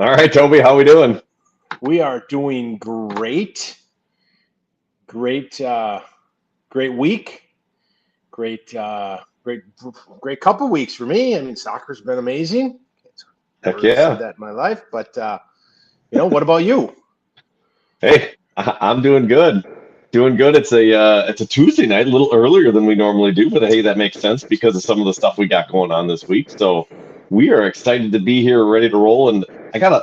All right, Toby, how we doing? We are doing great. Great, great week. Great, great couple weeks for me. I mean, soccer's been amazing. I've Heck never said yeah. that in my life, but what about you? Hey, I'm doing good. Doing good. It's a Tuesday night, a little earlier than we normally do, but hey, that makes sense because of some of the stuff we got going on this week. So we are excited to be here, ready to roll, and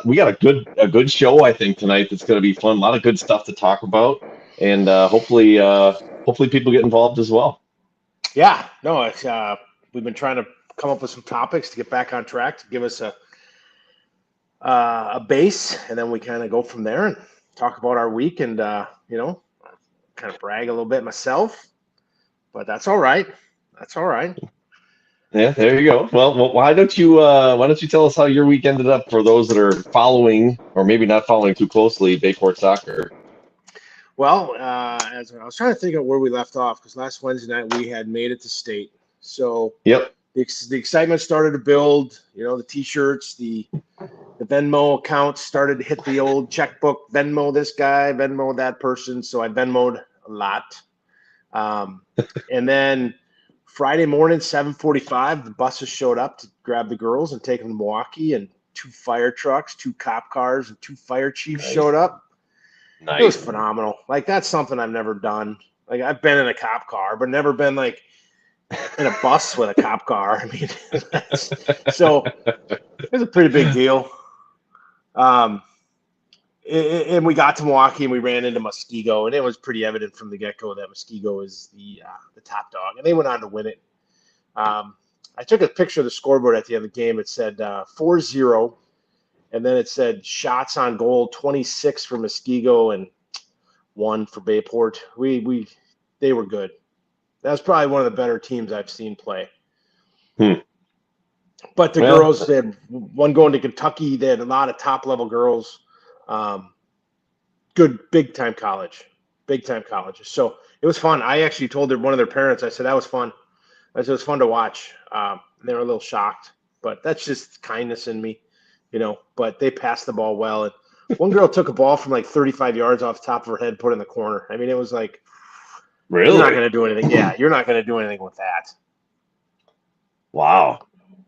we got a good show I think tonight that's going to be fun. A lot of good stuff to talk about, and hopefully people get involved as well. Yeah, no, we've been trying to come up with some topics to get back on track to give us a base, and then we kind of go from there and talk about our week and kind of brag a little bit myself, but that's all right. That's all right. Yeah, there you go. Well, why don't you tell us how your week ended up for those that are following or maybe not following too closely Bayport soccer? Well, as I was trying to think of where we left off, because last Wednesday night we had made it to state, so Yep. the excitement started to build. You know, the T-shirts, the Venmo accounts started to hit the old checkbook. Venmo this guy, Venmo that person. So I Venmoed a lot, um, and then Friday morning, 7:45, the buses showed up to grab the girls and take them to Milwaukee, and two fire trucks, two cop cars, and two fire chiefs showed Nice. up. It was Nice. phenomenal. Like that's something I've never done. Like I've been in a cop car, but never been like in a bus with a cop car. I mean, so it was a pretty big deal. Um, and we got to Milwaukee and we ran into Muskego, and it was pretty evident from the get go that Muskego is the top dog, and they went on to win it. I took a picture of the scoreboard at the end of the game. It said 4-0, and then it said shots on goal 26 for Muskego and 1 for Bayport. They were good. That was probably one of the better teams I've seen play. Hmm. But the Well, girls, they had one going to Kentucky. They had a lot of top level girls. Good big time colleges. So it was fun. I actually told one of their parents. I said that was fun. I said it was fun to watch. They were a little shocked, but that's just kindness in me, But they passed the ball well, and one girl took a ball from like 35 yards off the top of her head, put it in the corner. I mean, it was like, you're not really? going to do anything. Yeah, you're not going to do anything with that. Wow.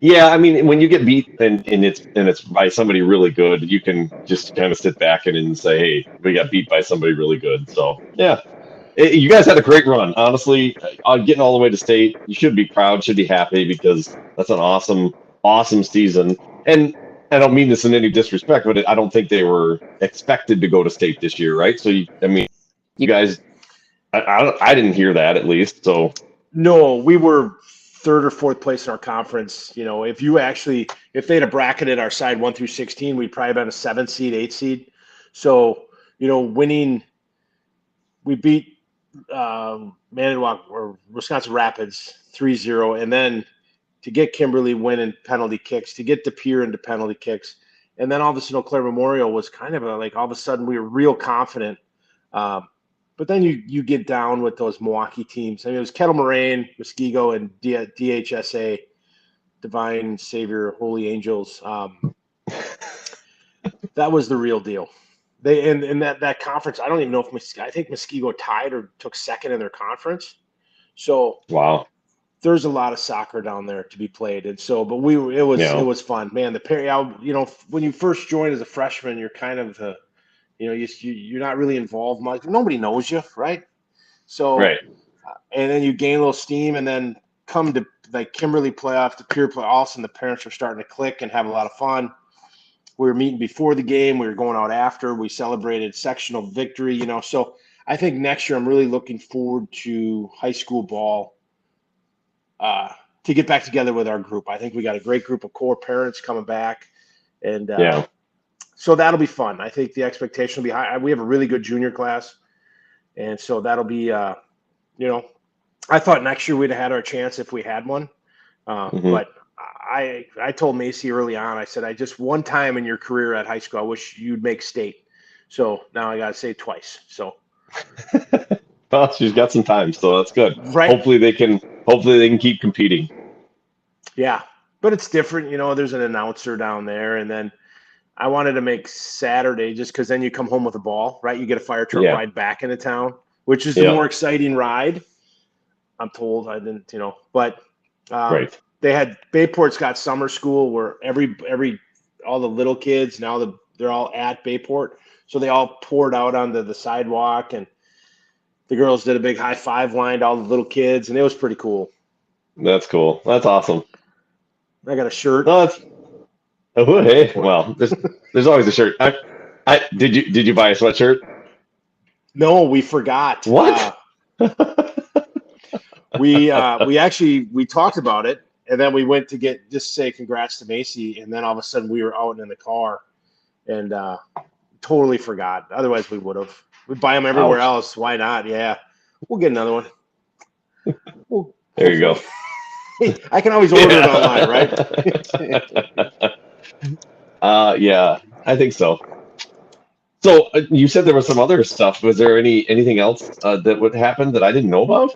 Yeah, I mean, when you get beat and it's by somebody really good, you can just kind of sit back and say, "Hey, we got beat by somebody really good." So, yeah, you guys had a great run. Honestly, on getting all the way to state, you should be proud, should be happy because that's an awesome, awesome season. And I don't mean this in any disrespect, but I don't think they were expected to go to state this year, right? So, I mean, you guys, I didn't hear that at least. So, No, we were third or fourth place in our conference. If they'd have bracketed our side 1 through 16, we'd probably been a 7 seed, 8 seed. So, winning, we beat Manitowoc or Wisconsin Rapids 3-0, and then to get Kimberly winning penalty kicks, to get De Pere into penalty kicks, and then all of a sudden Eau Claire Memorial was kind of like all of a sudden we were real confident. But then you get down with those Milwaukee teams. I mean, it was Kettle Moraine, Muskego, and DHSA, Divine Savior, Holy Angels. That was the real deal. They in that conference. I don't even know if I think Muskego tied or took second in their conference. So wow. there's a lot of soccer down there to be played, and so but it Yeah. was fun, man. When you first join as a freshman, you're kind of you're not really involved much. Nobody knows you, right? So, Right. and then you gain a little steam, and then come to like Kimberly playoff, the peer play. All of a sudden, the parents are starting to click and have a lot of fun. We were meeting before the game. We were going out after. We celebrated sectional victory. So I think next year I'm really looking forward to high school ball. To get back together with our group. I think we got a great group of core parents coming back, and Yeah. so that'll be fun. I think the expectation will be high. We have a really good junior class, and so that'll be, I thought next year we'd have had our chance if we had one, Hmm. but I told Macy early on. I said, I just one time in your career at high school, I wish you'd make state. So now I got to say it twice. So Well, she's got some time, so that's good. right, Hopefully they can keep competing. yeah, but it's different. There's an announcer down there, and then I wanted to make Saturday just because then you come home with a ball, right? You get a fire truck Yeah. ride back into town, which is the Yeah. more exciting ride. I'm told. I didn't, but Right. they had Bayport's got summer school where all the little kids now they're all at Bayport, so they all poured out onto the sidewalk, and the girls did a big high five line to all the little kids, and it was pretty cool. That's cool. That's awesome. I got a shirt. No, hey. Well, there's always a shirt. Did you buy a sweatshirt? No, we forgot. What? We talked about it, and then we went to say congrats to Macy, and then all of a sudden we were out in the car, and totally forgot. Otherwise we would have. We buy them everywhere else. Why not? Yeah, we'll get another one. There you go. I can always order it online, right? Yeah, I think so. So you said there was some other stuff. Was there anything else that would happen that I didn't know about?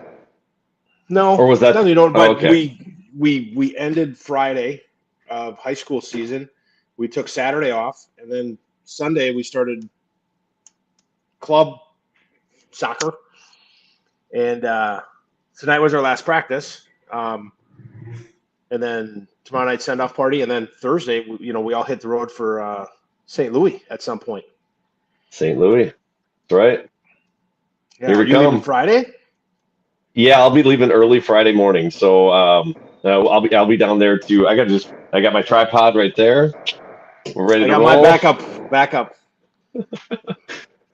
No, or was that? No, you don't. But okay. we ended Friday of high school season. We took Saturday off, and then Sunday we started club soccer, and tonight was our last practice. And then tomorrow night send off party, and then Thursday, we all hit the road for St. Louis at some point. St. Louis, that's right. Yeah, Here we come. Leaving Friday? Yeah, I'll be leaving early Friday morning, so I'll be down there too. I got my tripod right there. We're ready to roll. I got my backup.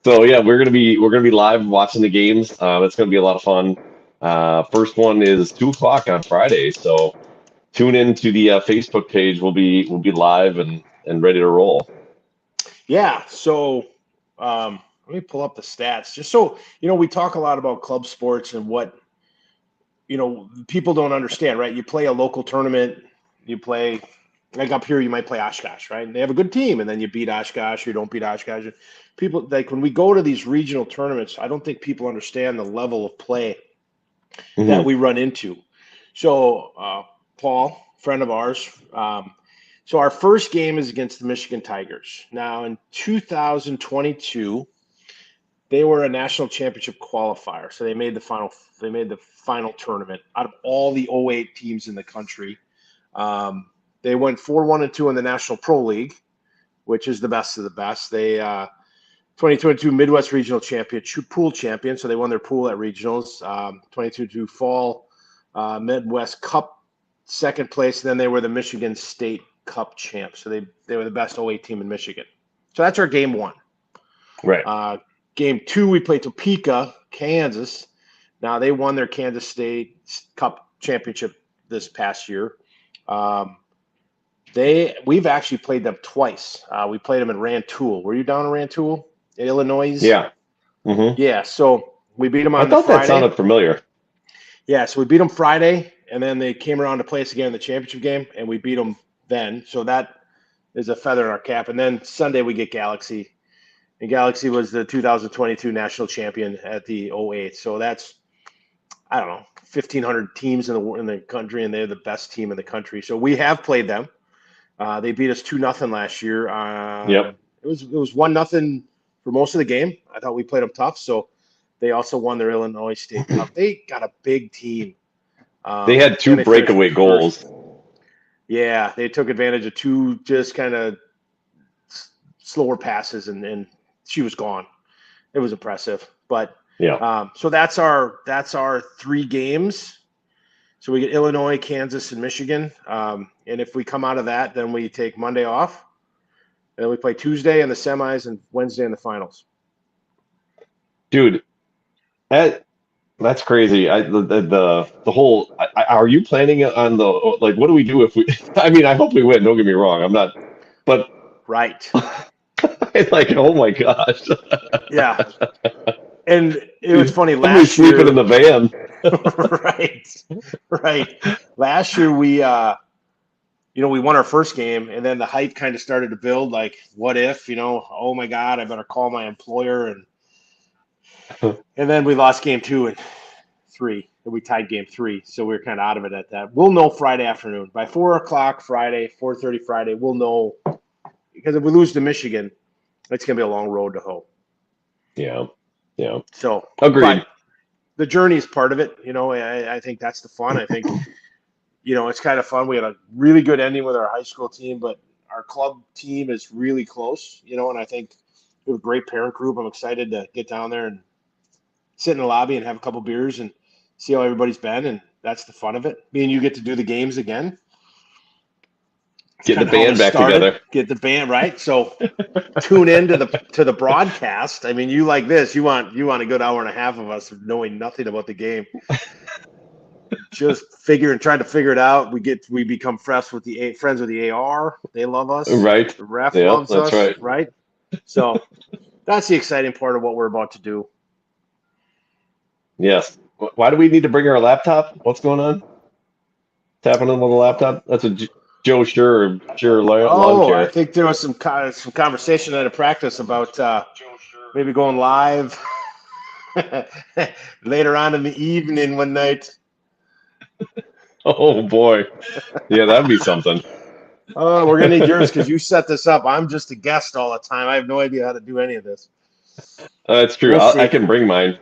So yeah, we're gonna be live watching the games. It's gonna be a lot of fun. First one is 2:00 on Friday, so tune in to the Facebook page. We'll be live and ready to roll. Yeah. So let me pull up the stats just so we talk a lot about club sports and what people don't understand, right? You play a local tournament, you play like up here, you might play Oshkosh, right? And they have a good team, and then you beat Oshkosh, or you don't beat Oshkosh. People like when we go to these regional tournaments, I don't think people understand the level of play that we run into. So Paul, friend of ours, so our first game is against the Michigan Tigers. Now in 2022, they were a national championship qualifier, so they made the final. They made the final tournament out of all the 08 teams in the country. They went 4-1-2 in the National Pro League, which is the best of the best. They 2022 Midwest Regional Championship pool champion, so they won their pool at regionals. 2022 Fall Midwest Cup second place. And then they were the Michigan State Cup champs, so they were the best 08 team in Michigan. So that's our game one. Right. Game two, we played Topeka, Kansas. Now they won their Kansas State Cup championship this past year. We've actually played them twice. We played them in Rantoul. Were you down in Rantoul, Illinois? Yeah. Mm-hmm. Yeah. So we beat them on I thought Friday. That sounded familiar. Yeah. So we beat them Friday, and then they came around to play us again in the championship game, and we beat them then. So that is a feather in our cap. And then Sunday we get Galaxy. And Galaxy was the 2022 national champion at the 08. So that's, I don't know, 1,500 teams in the country, and they're the best team in the country. So we have played them. They beat us 2-0 last year. Yep. It was 1-0 for most of the game. I thought we played them tough. So they also won their Illinois State Cup. They got a big team. They had two breakaway goals. Yeah, they took advantage of two just kind of slower passes, and she was gone. It was impressive. But yeah. So that's our three games. So we get Illinois, Kansas, and Michigan. And if we come out of that, then we take Monday off. And then we play Tuesday in the semis and Wednesday in the finals. Dude, that's crazy. The whole. Are you planning on what do we do if we? I mean, I hope we win. Don't get me wrong. I'm not. But right. Like, oh my gosh. Yeah. And it was funny last year. Sleeping in the van. Right. Last year we won our first game, and then the hype kind of started to build. Like, what if? Oh my God, I better call my employer, and then we lost game 2 and 3, and we tied game 3, so we were kind of out of it at that. We'll know Friday afternoon by 4:00 Friday, 4:30 Friday. We'll know because if we lose to Michigan, it's going to be a long road to hoe. Yeah. Yeah. So Agreed. but the journey is part of it. I think that's the fun. I think, it's kind of fun. We had a really good ending with our high school team, but our club team is really close, and I think we have a great parent group. I'm excited to get down there and sit in the lobby and have a couple beers and see how everybody's been. And that's the fun of it. Me and you get to do the games again. Get the band back together. Get the band right. So tune in to the broadcast. I mean, you like this. You want a good hour and a half of us knowing nothing about the game. Just trying to figure it out. We become friends with the AR. They love us. Right. The ref loves us. Right. So that's the exciting part of what we're about to do. Yes. Why do we need to bring our laptop? What's going on? Tapping on the laptop? That's a Joe Sure lawn chair. I think there was some conversation at a practice about maybe going live later on in the evening one night. Oh boy, yeah, that'd be something. Oh, we're gonna need yours because you set this up. I'm just a guest all the time. I have no idea how to do any of this. That's true. I can bring mine.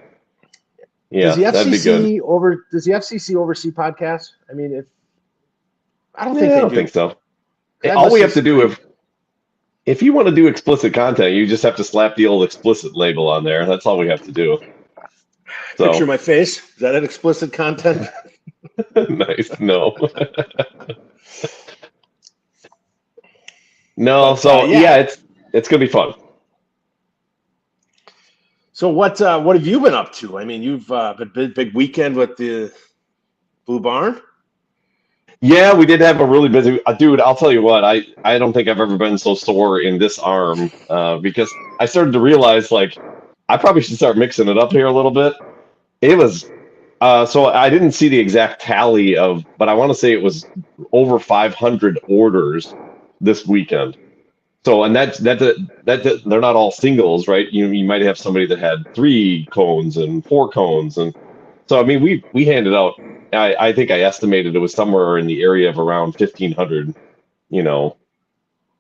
Yeah, that'd be good. Does the FCC oversee podcasts? I mean, I don't think so. All we have to do if you want to do explicit content, you just have to slap the old explicit label on there. That's all we have to do. So. Picture my face. Is that an explicit content? Nice. No. No. So it's gonna be fun. So what have you been up to? I mean, you've been big weekend with the Blue Barn. Yeah, we did have a really busy dude. I'll tell you what, I don't think I've ever been so sore in this arm because I started to realize I probably should start mixing it up here a little bit. It was so I didn't see the exact tally but I want to say it was over 500 orders this weekend. So and that they're not all singles, right? You might have somebody that had 3 cones and 4 cones, and so I mean we handed out. I think I estimated it was somewhere in the area of around 1,500,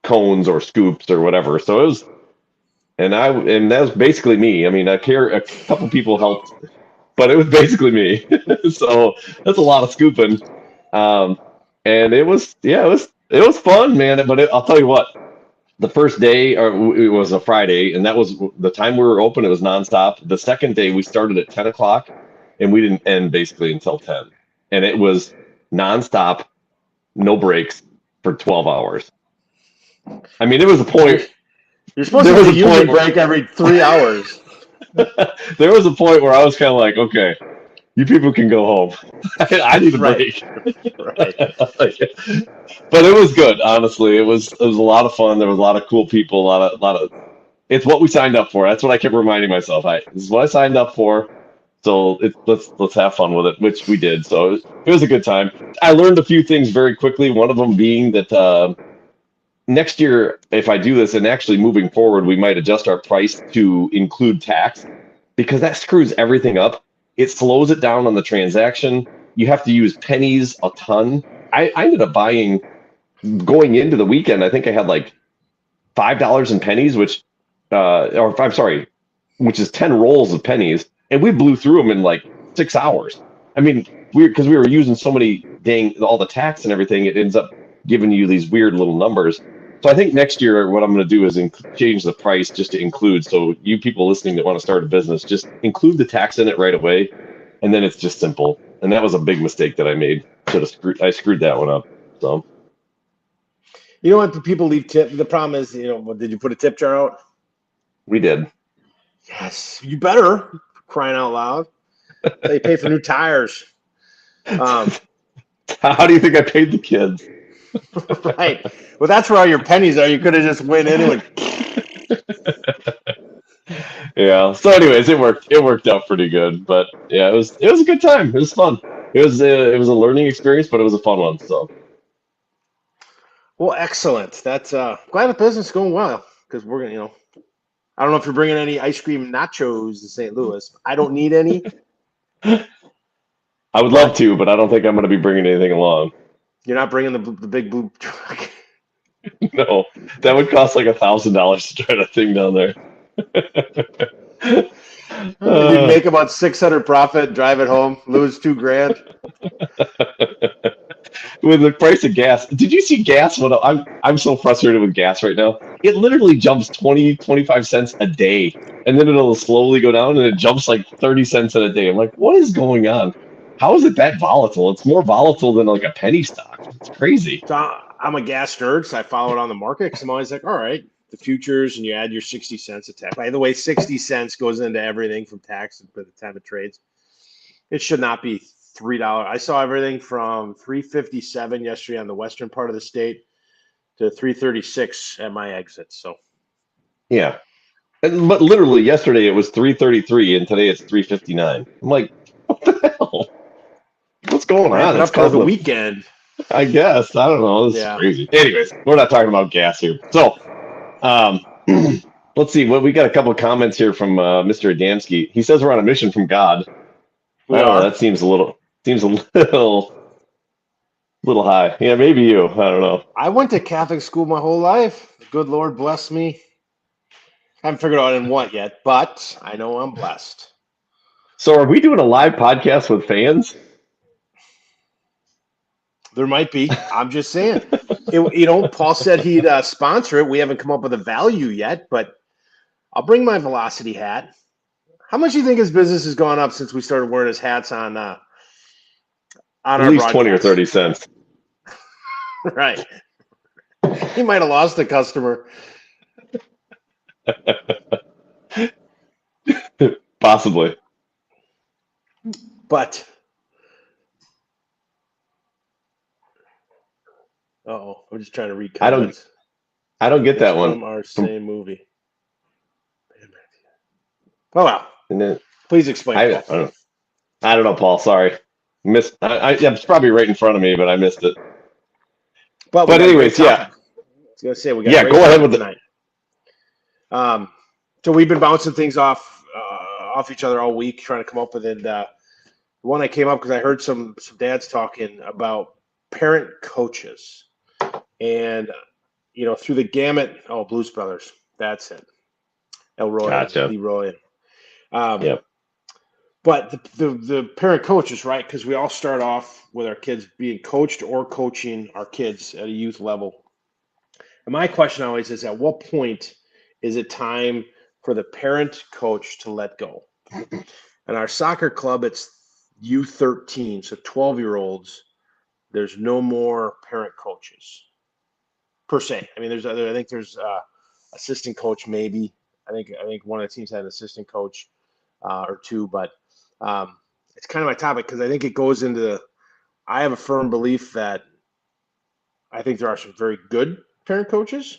cones or scoops or whatever. So it was, and that was basically me. I mean, a couple people helped, but it was basically me. So that's a lot of scooping, and it was fun, man. But I'll tell you what, the first day, or it was a Friday, and that was the time we were open. It was nonstop. The second day we started at 10 o'clock, and we didn't end basically until 10. And it was nonstop, no breaks for 12 hours. I mean, there was a point. You're supposed to have a union break every 3 hours. There was a point where I was kind of like, okay, you people can go home. I need a break. Right. But it was good, honestly. It was a lot of fun. There was a lot of cool people. A lot of. It's what we signed up for. That's what I kept reminding myself. This is what I signed up for. So let's have fun with it, which we did. So it was a good time. I learned a few things very quickly. One of them being that next year, if I do this, and actually moving forward, we might adjust our price to include tax because that screws everything up. It slows it down on the transaction. You have to use pennies a ton. I ended up buying, going into the weekend, I think I had like $5 in pennies, which is 10 rolls of pennies. And we blew through them in like 6 hours. I mean, because we were using so many all the tax and everything, it ends up giving you these weird little numbers. So I think next year what I'm going to do is change the price just to include. So you people listening that want to start a business, just include the tax in it right away. And then it's just simple. And that was a big mistake that I made. I screwed that one up. So. You know what? The people leave tip. The problem is, did you put a tip jar out? We did. Yes, you better. Crying out loud. They pay for new tires. How do you think I paid the kids? Right. Well, that's where all your pennies are. You could have just went in and Yeah. So anyways, it worked out pretty good. But yeah, it was a good time. It was fun. It was a learning experience, but it was a fun one. So. Well, excellent. That's glad the business is going well because we're gonna, I don't know if you're bringing any ice cream nachos to St. Louis. I don't need any. I would love to, but I don't think I'm going to be bringing anything along. You're not bringing the big blue truck. No, that would cost like $1,000 to try that thing down there. You'd make about 600 profit, drive it home, lose $2,000. With the price of gas, did you see gas? I'm so frustrated with gas right now. It literally jumps 20, 25 cents a day, and then it'll slowly go down, and it jumps like 30 cents in a day. I'm like, what is going on? How is it that volatile? It's more volatile than like a penny stock. It's crazy. So I'm a gas nerd, so I follow it on the market because I'm always like, all right, the futures, and you add your 60 cents of tax. By the way, 60 cents goes into everything from tax by the time it trades. It should not be $3. I saw everything from 357 yesterday on the western part of the state to 336 at my exit. So Yeah, but literally yesterday it was 333, and today it's 359. I'm like, what the hell? What's going ramp on? it It's up for the causing weekend. I guess. I don't know. This is Yeah. crazy. Anyways, we're not talking about gas here. So, um, let's see. Well, we got a couple of comments here from Mr. Adamski. He says we're on a mission from God. We I don't know. are. That seems a little high. Yeah, maybe you. I don't know. I went to Catholic school my whole life. The good Lord bless me. Haven't figured out in what yet, but I know I'm blessed. So, are we doing a live podcast with fans? There might be. I'm just saying. Paul said he'd sponsor it. We haven't come up with a value yet, but I'll bring my Velocity hat. How much do you think his business has gone up since we started wearing his hats on At our least 20 or broadcast? 30 cents. Right. He might have lost a customer. Possibly. But I'm just trying to read I don't- comments. I don't get that It's one. from our same movie. Oh well. And then, Please explain. I Paul. don't know, Paul. Sorry. Missed. It's probably right in front of me, but I missed it. But But we got a anyways, great yeah. topic. I was gonna say we got. Yeah, a great go ahead topic with it. tonight. So we've been bouncing things off each other all week, trying to come up with it. The one I came up because I heard some dads talking about parent coaches, and through the gamut. Oh, Blues Brothers. That's it. Elroy, Gotcha. Leroy. Yep. But the parent coaches, right? Because we all start off with our kids being coached or coaching our kids at a youth level. And my question always is, at what point is it time for the parent coach to let go? And our soccer club, it's U13, so 12-year-olds. There's no more parent coaches per se. I mean, I think there's assistant coach maybe. I think one of the teams had an assistant coach or two, but it's kind of my topic because I think it goes into. I have a firm belief that I think there are some very good parent coaches,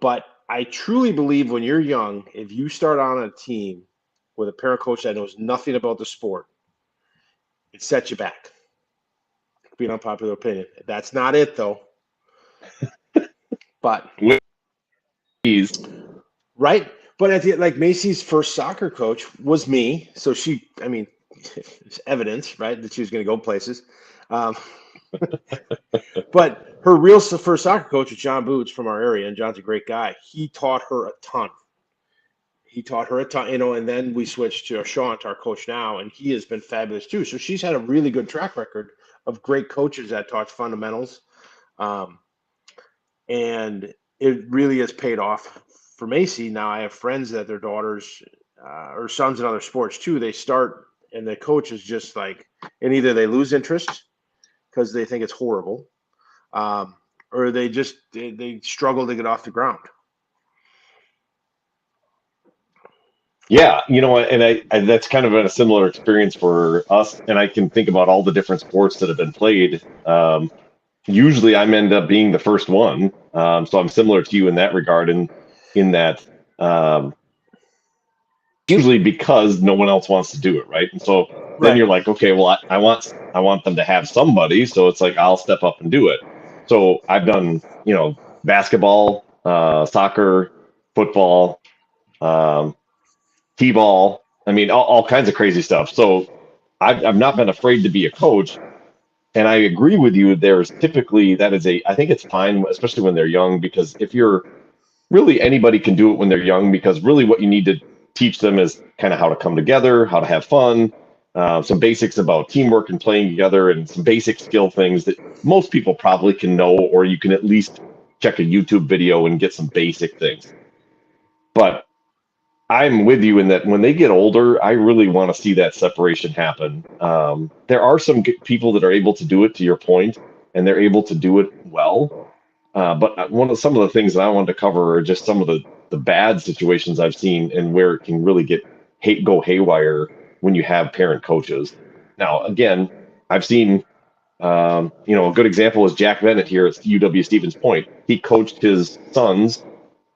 but I truly believe when you're young, if you start on a team with a parent coach that knows nothing about the sport, it sets you back. It could be an unpopular opinion. That's not it, though. But right. But like Macy's first soccer coach was me, so it's evidence, right, that she was going to go places. But her real first soccer coach was John Boots from our area, and John's a great guy. He taught her a ton. And then we switched to Sean, our coach now, and he has been fabulous too. So she's had a really good track record of great coaches that taught fundamentals. And it really has paid off for Macy. Now I have friends that their daughters or sons in other sports too. They start and the coach is just like, and either they lose interest because they think it's horrible, or they struggle to get off the ground. Yeah, and I that's kind of been a similar experience for us, and I can think about all the different sports that have been played. Usually, I'm end up being the first one, so I'm similar to you in that regard, and in that usually because no one else wants to do it, right? And so then you're like, okay, well, I want them to have somebody, so it's like I'll step up and do it. So I've done, basketball, soccer, football, t-ball. I mean, all kinds of crazy stuff. So I've not been afraid to be a coach, And I agree with you. There's typically I think it's fine, especially when they're young, because if you're really anybody can do it when they're young, because really what you need to teach them is kind of how to come together, how to have fun, some basics about teamwork and playing together, and some basic skill things that most people probably can know, or you can at least check a YouTube video and get some basic things. But I'm with you in that when they get older, I really want to see that separation happen. There are some people that are able to do it, to your point, and they're able to do it well. But some of the things that I wanted to cover are just some of the bad situations I've seen and where it can really go haywire when you have parent coaches. Now, again, I've seen, a good example is Jack Bennett here at UW Stevens Point. He coached his sons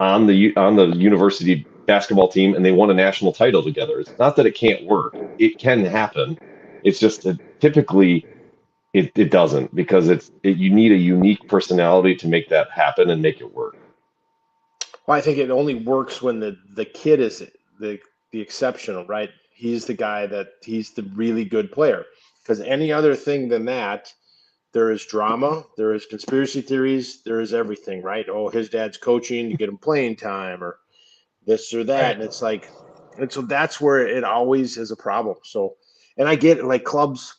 on the university basketball team, and they won a national title together. It's not that it can't work; it can happen. It's just that typically it doesn't, because you need a unique personality to make that happen and make it work. Well, I think it only works when the kid is the exceptional, right? He's the guy he's the really good player. Because any other thing than that, there is drama, there is conspiracy theories, there is everything, right? Oh, his dad's coaching, you get him playing time, or this or that. Right. And it's like, and so that's where it always is a problem. So, and I get like clubs,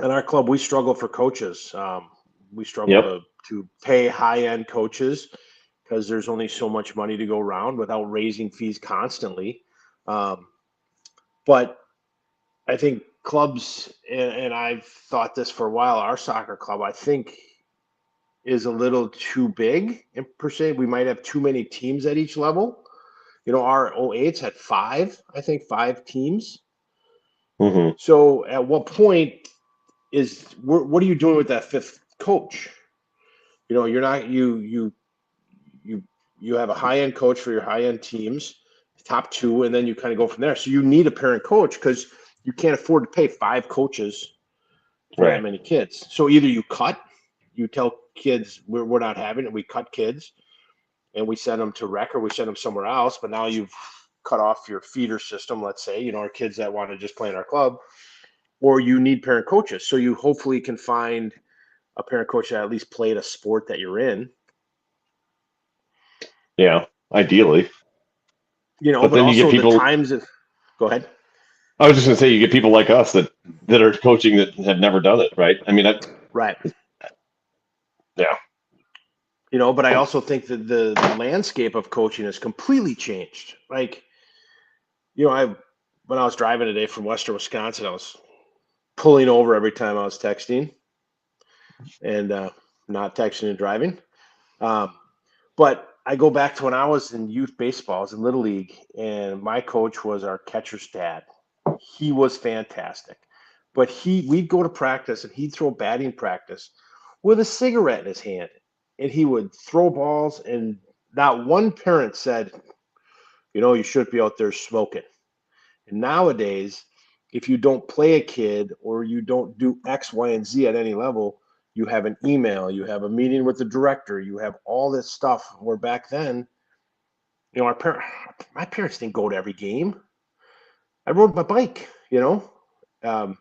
in our club, we struggle for coaches. We struggle to pay high-end coaches because there's only so much money to go around without raising fees constantly. But I think clubs, and I've thought this for a while, our soccer club, I think, is a little too big per se. We might have too many teams at each level. Our 08s had five teams. Mm-hmm. So at what point what are you doing with that fifth coach? You're not you have a high-end coach for your high-end teams, top two, and then you kind of go from there. So you need a parent coach because you can't afford to pay five coaches for that many kids. So either you tell kids we're not having it, we cut kids, and we send them to rec, or we send them somewhere else. But now you've cut off your feeder system, let's say, our kids that want to just play in our club, or you need parent coaches. So you hopefully can find a parent coach that at least played a sport that you're in. Yeah, ideally. But then also you get people, the times of, go ahead. I was just going to say, you get people like us that are coaching that have never done it, right? I mean, right. Yeah. But I also think that the landscape of coaching has completely changed. Like, when I was driving today from Western Wisconsin, I was pulling over every time I was texting and not texting and driving. But I go back to when I was in youth baseball, I was in Little League, and my coach was our catcher's dad. He was fantastic. But we'd go to practice, and he'd throw batting practice with a cigarette in his hand. And he would throw balls, and not one parent said, you shouldn't be out there smoking. And nowadays, if you don't play a kid or you don't do X, Y, and Z at any level, you have an email, you have a meeting with the director, you have all this stuff. Where back then, my parents didn't go to every game. I rode my bike, and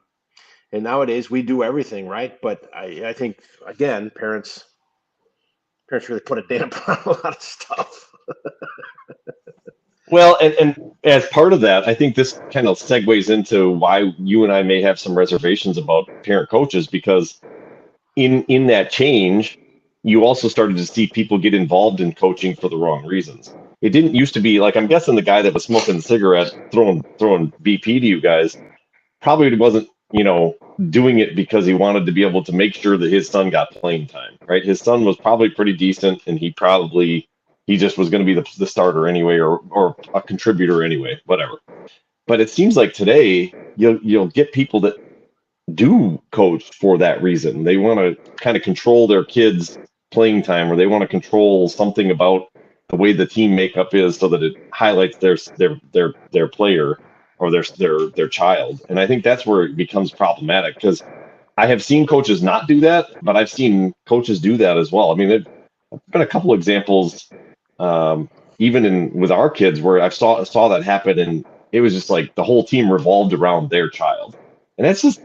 nowadays we do everything, right? But I think, again, parents really put a damper on a lot of stuff. Well, and as part of that, I think this kind of segues into why you and I may have some reservations about parent coaches, because in that change, you also started to see people get involved in coaching for the wrong reasons. It didn't used to be like, I'm guessing the guy that was smoking a cigarette, throwing BP to you guys, probably wasn't, doing it because he wanted to be able to make sure that his son got playing time, right? His son was probably pretty decent, and he just was going to be the starter anyway, or a contributor anyway, whatever. But it seems like today you'll get people that do coach for that reason. They want to kind of control their kids' playing time, or they want to control something about the way the team makeup is so that it highlights their player or their child. And I think that's where it becomes problematic, because I have seen coaches not do that, but I've seen coaches do that as well. I mean, there've been a couple examples, even with our kids, where I saw that happen, and it was just like the whole team revolved around their child. And that's just,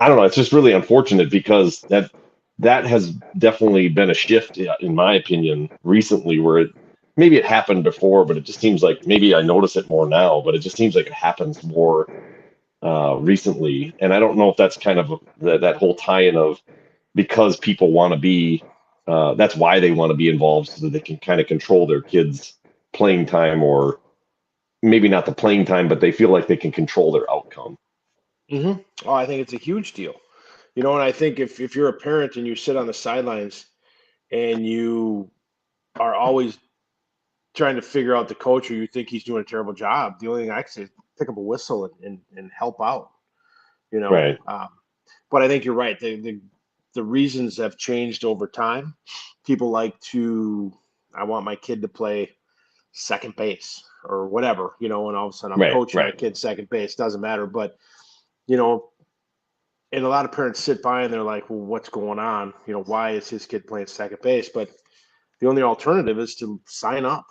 I don't know. It's just really unfortunate because that has definitely been a shift, in my opinion, recently. Where maybe it happened before, but it just seems like maybe I notice it more now. But it just seems like it happens more recently, and I don't know if that's kind of that whole tie-in of because people want to be. That's why they want to be involved so that they can kind of control their kids' playing time, or maybe not the playing time, but they feel like they can control their outcome. Mm-hmm. Oh, I think it's a huge deal. And I think if you're a parent and you sit on the sidelines and you are always trying to figure out the coach or you think he's doing a terrible job, the only thing I can say is pick up a whistle and help out, Right. But I think you're right. The reasons have changed over time. People like I want my kid to play second base or whatever, and all of a sudden I'm coaching my kid second base. Doesn't matter. But, and a lot of parents sit by and they're like, well, what's going on? Why is his kid playing second base? But the only alternative is to sign up.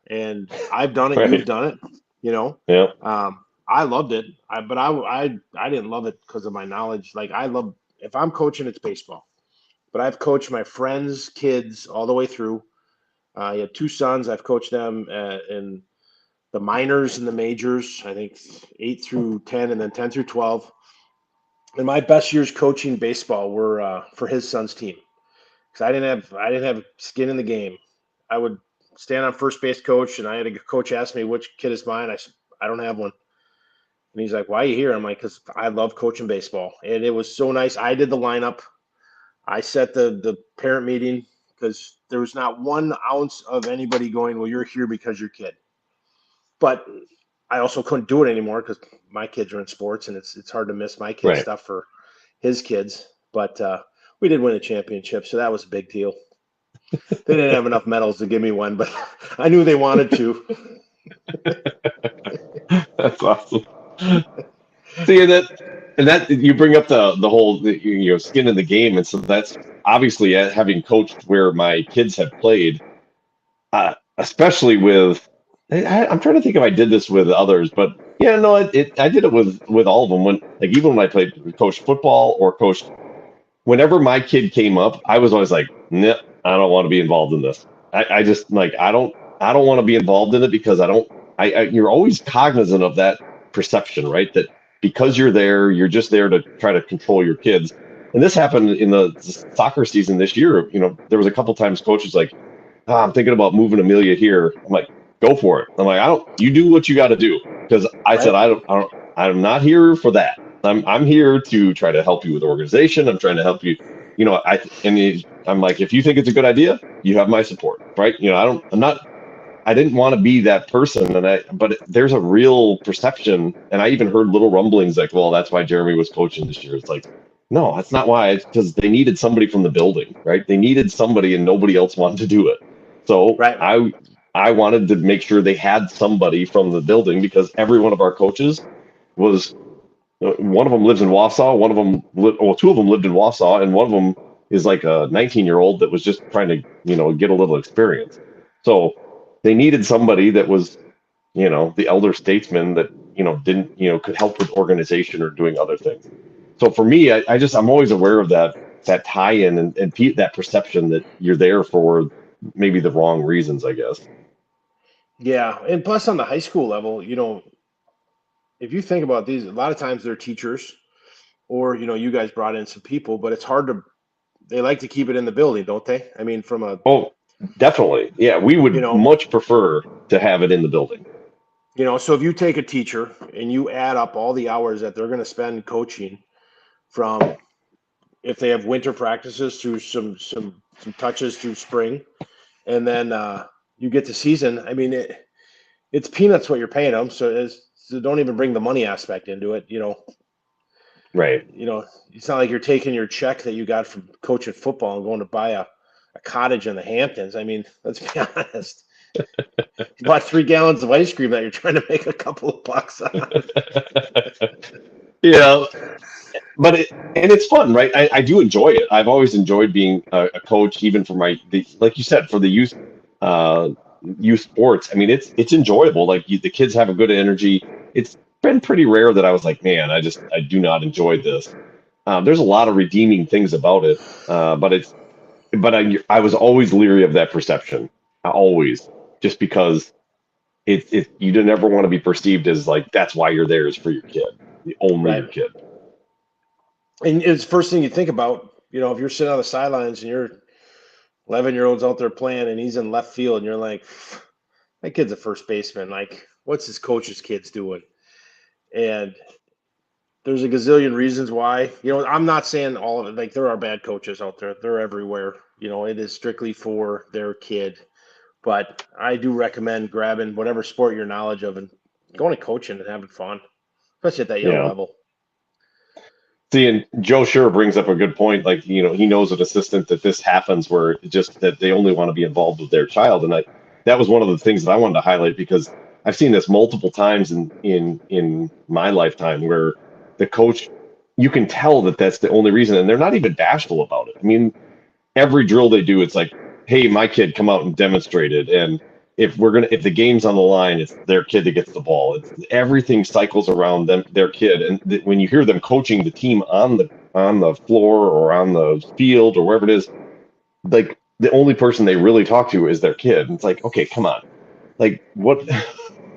And I've done it. Right. You've done it, Yeah. I loved it. But I didn't love it because of my knowledge. Like if I'm coaching, it's baseball, but I've coached my friends' kids all the way through. I had 2 sons. I've coached them in the minors and the majors, I think 8 through 10 and then 10 through 12. And my best years coaching baseball were for his son's team. Because I didn't have skin in the game. I would stand on first base coach, and I had a coach ask me which kid is mine. I said, I don't have one. And he's like, why are you here? I'm like, because I love coaching baseball. And it was so nice. I did the lineup. I set the parent meeting because there was not 1 ounce of anybody going, well, you're here because you're kid. But I also couldn't do it anymore because my kids are in sports, and it's hard to miss my kids' stuff for his kids. But we did win a championship, so that was a big deal. They didn't have enough medals to give me one, but I knew they wanted to. That's awesome. See that you bring up the whole skin in the game, and so that's obviously having coached where my kids have played, especially with. I'm trying to think if I did this with others, but yeah, no, I did it with all of them. Even when I coached football or coached, whenever my kid came up, I was always like, nah, I don't want to be involved in this. I just I don't want to be involved in it because you're always cognizant of that perception, right? That because you're there, you're just there to try to control your kids. And this happened in the soccer season this year. There was a couple times coaches like, I'm thinking about moving Amelia here. I'm like, go for it. I'm like, you do what you got to do. Because I said, I'm not here for that. I'm here to try to help you with organization. I'm trying to help you. I'm like, if you think it's a good idea, you have my support, right? I didn't want to be that person, but there's a real perception, and I even heard little rumblings like, well, that's why Jeremy was coaching this year. It's like, no, that's not why. It's because they needed somebody from the building, right? They needed somebody, and nobody else wanted to do it. So I wanted to make sure they had somebody from the building because every one of our coaches was. One of them lives in Wausau. Two of them lived in Wausau, and one of them is like a 19-year-old that was just trying to, get a little experience. So they needed somebody that was, the elder statesman that, didn't, could help with organization or doing other things. So for me, I'm always aware of that tie-in and that perception that you're there for maybe the wrong reasons, I guess. Yeah, and plus on the high school level, if you think about these, a lot of times they're teachers or, you guys brought in some people, but it's hard they like to keep it in the building, don't they? I mean, Oh, definitely. Yeah, we would much prefer to have it in the building. So if you take a teacher and you add up all the hours that they're going to spend coaching from if they have winter practices through some touches through spring, and then you get to season, I mean, it's peanuts what you're paying them. So don't even bring the money aspect into it, Right. It's not like you're taking your check that you got from coaching football and going to buy a cottage in the Hamptons. I mean, let's be honest. You bought 3 gallons of ice cream that you're trying to make a couple of bucks on. Yeah. But it's fun, right? I do enjoy it. I've always enjoyed being a coach, even for like you said, for the youth sports. I mean, it's enjoyable. Like the kids have a good energy. It's been pretty rare that I was like, man, I do not enjoy this. There's a lot of redeeming things about it, but I was always leery of that perception. Always, just because you didn't ever want to be perceived as like that's why you're there is for your kid, only Right. your kid. And it's the first thing you think about, if you're sitting on the sidelines and your 11-year-old's out there playing and he's in left field and you're like, that kid's a first baseman. Like, what's his coach's kids doing? And there's a gazillion reasons why. I'm not saying all of it. Like, there are bad coaches out there. They're everywhere. It is strictly for their kid. But I do recommend grabbing whatever sport you're knowledge of and going to coaching and having fun, especially at that young Yeah. level. See, and Joe sure brings up a good point. Like, he knows an assistant that this happens where it's just that they only want to be involved with their child. And that was one of the things that I wanted to highlight because I've seen this multiple times in my lifetime where the coach, you can tell that that's the only reason, and they're not even bashful about it. I mean, every drill they do, it's like, hey, my kid, come out and demonstrate it. And if the game's on the line, it's their kid that gets the ball. Everything cycles around them, their kid. And when you hear them coaching the team on the floor or on the field or wherever it is, like the only person they really talk to is their kid. And it's like, okay, come on, like what,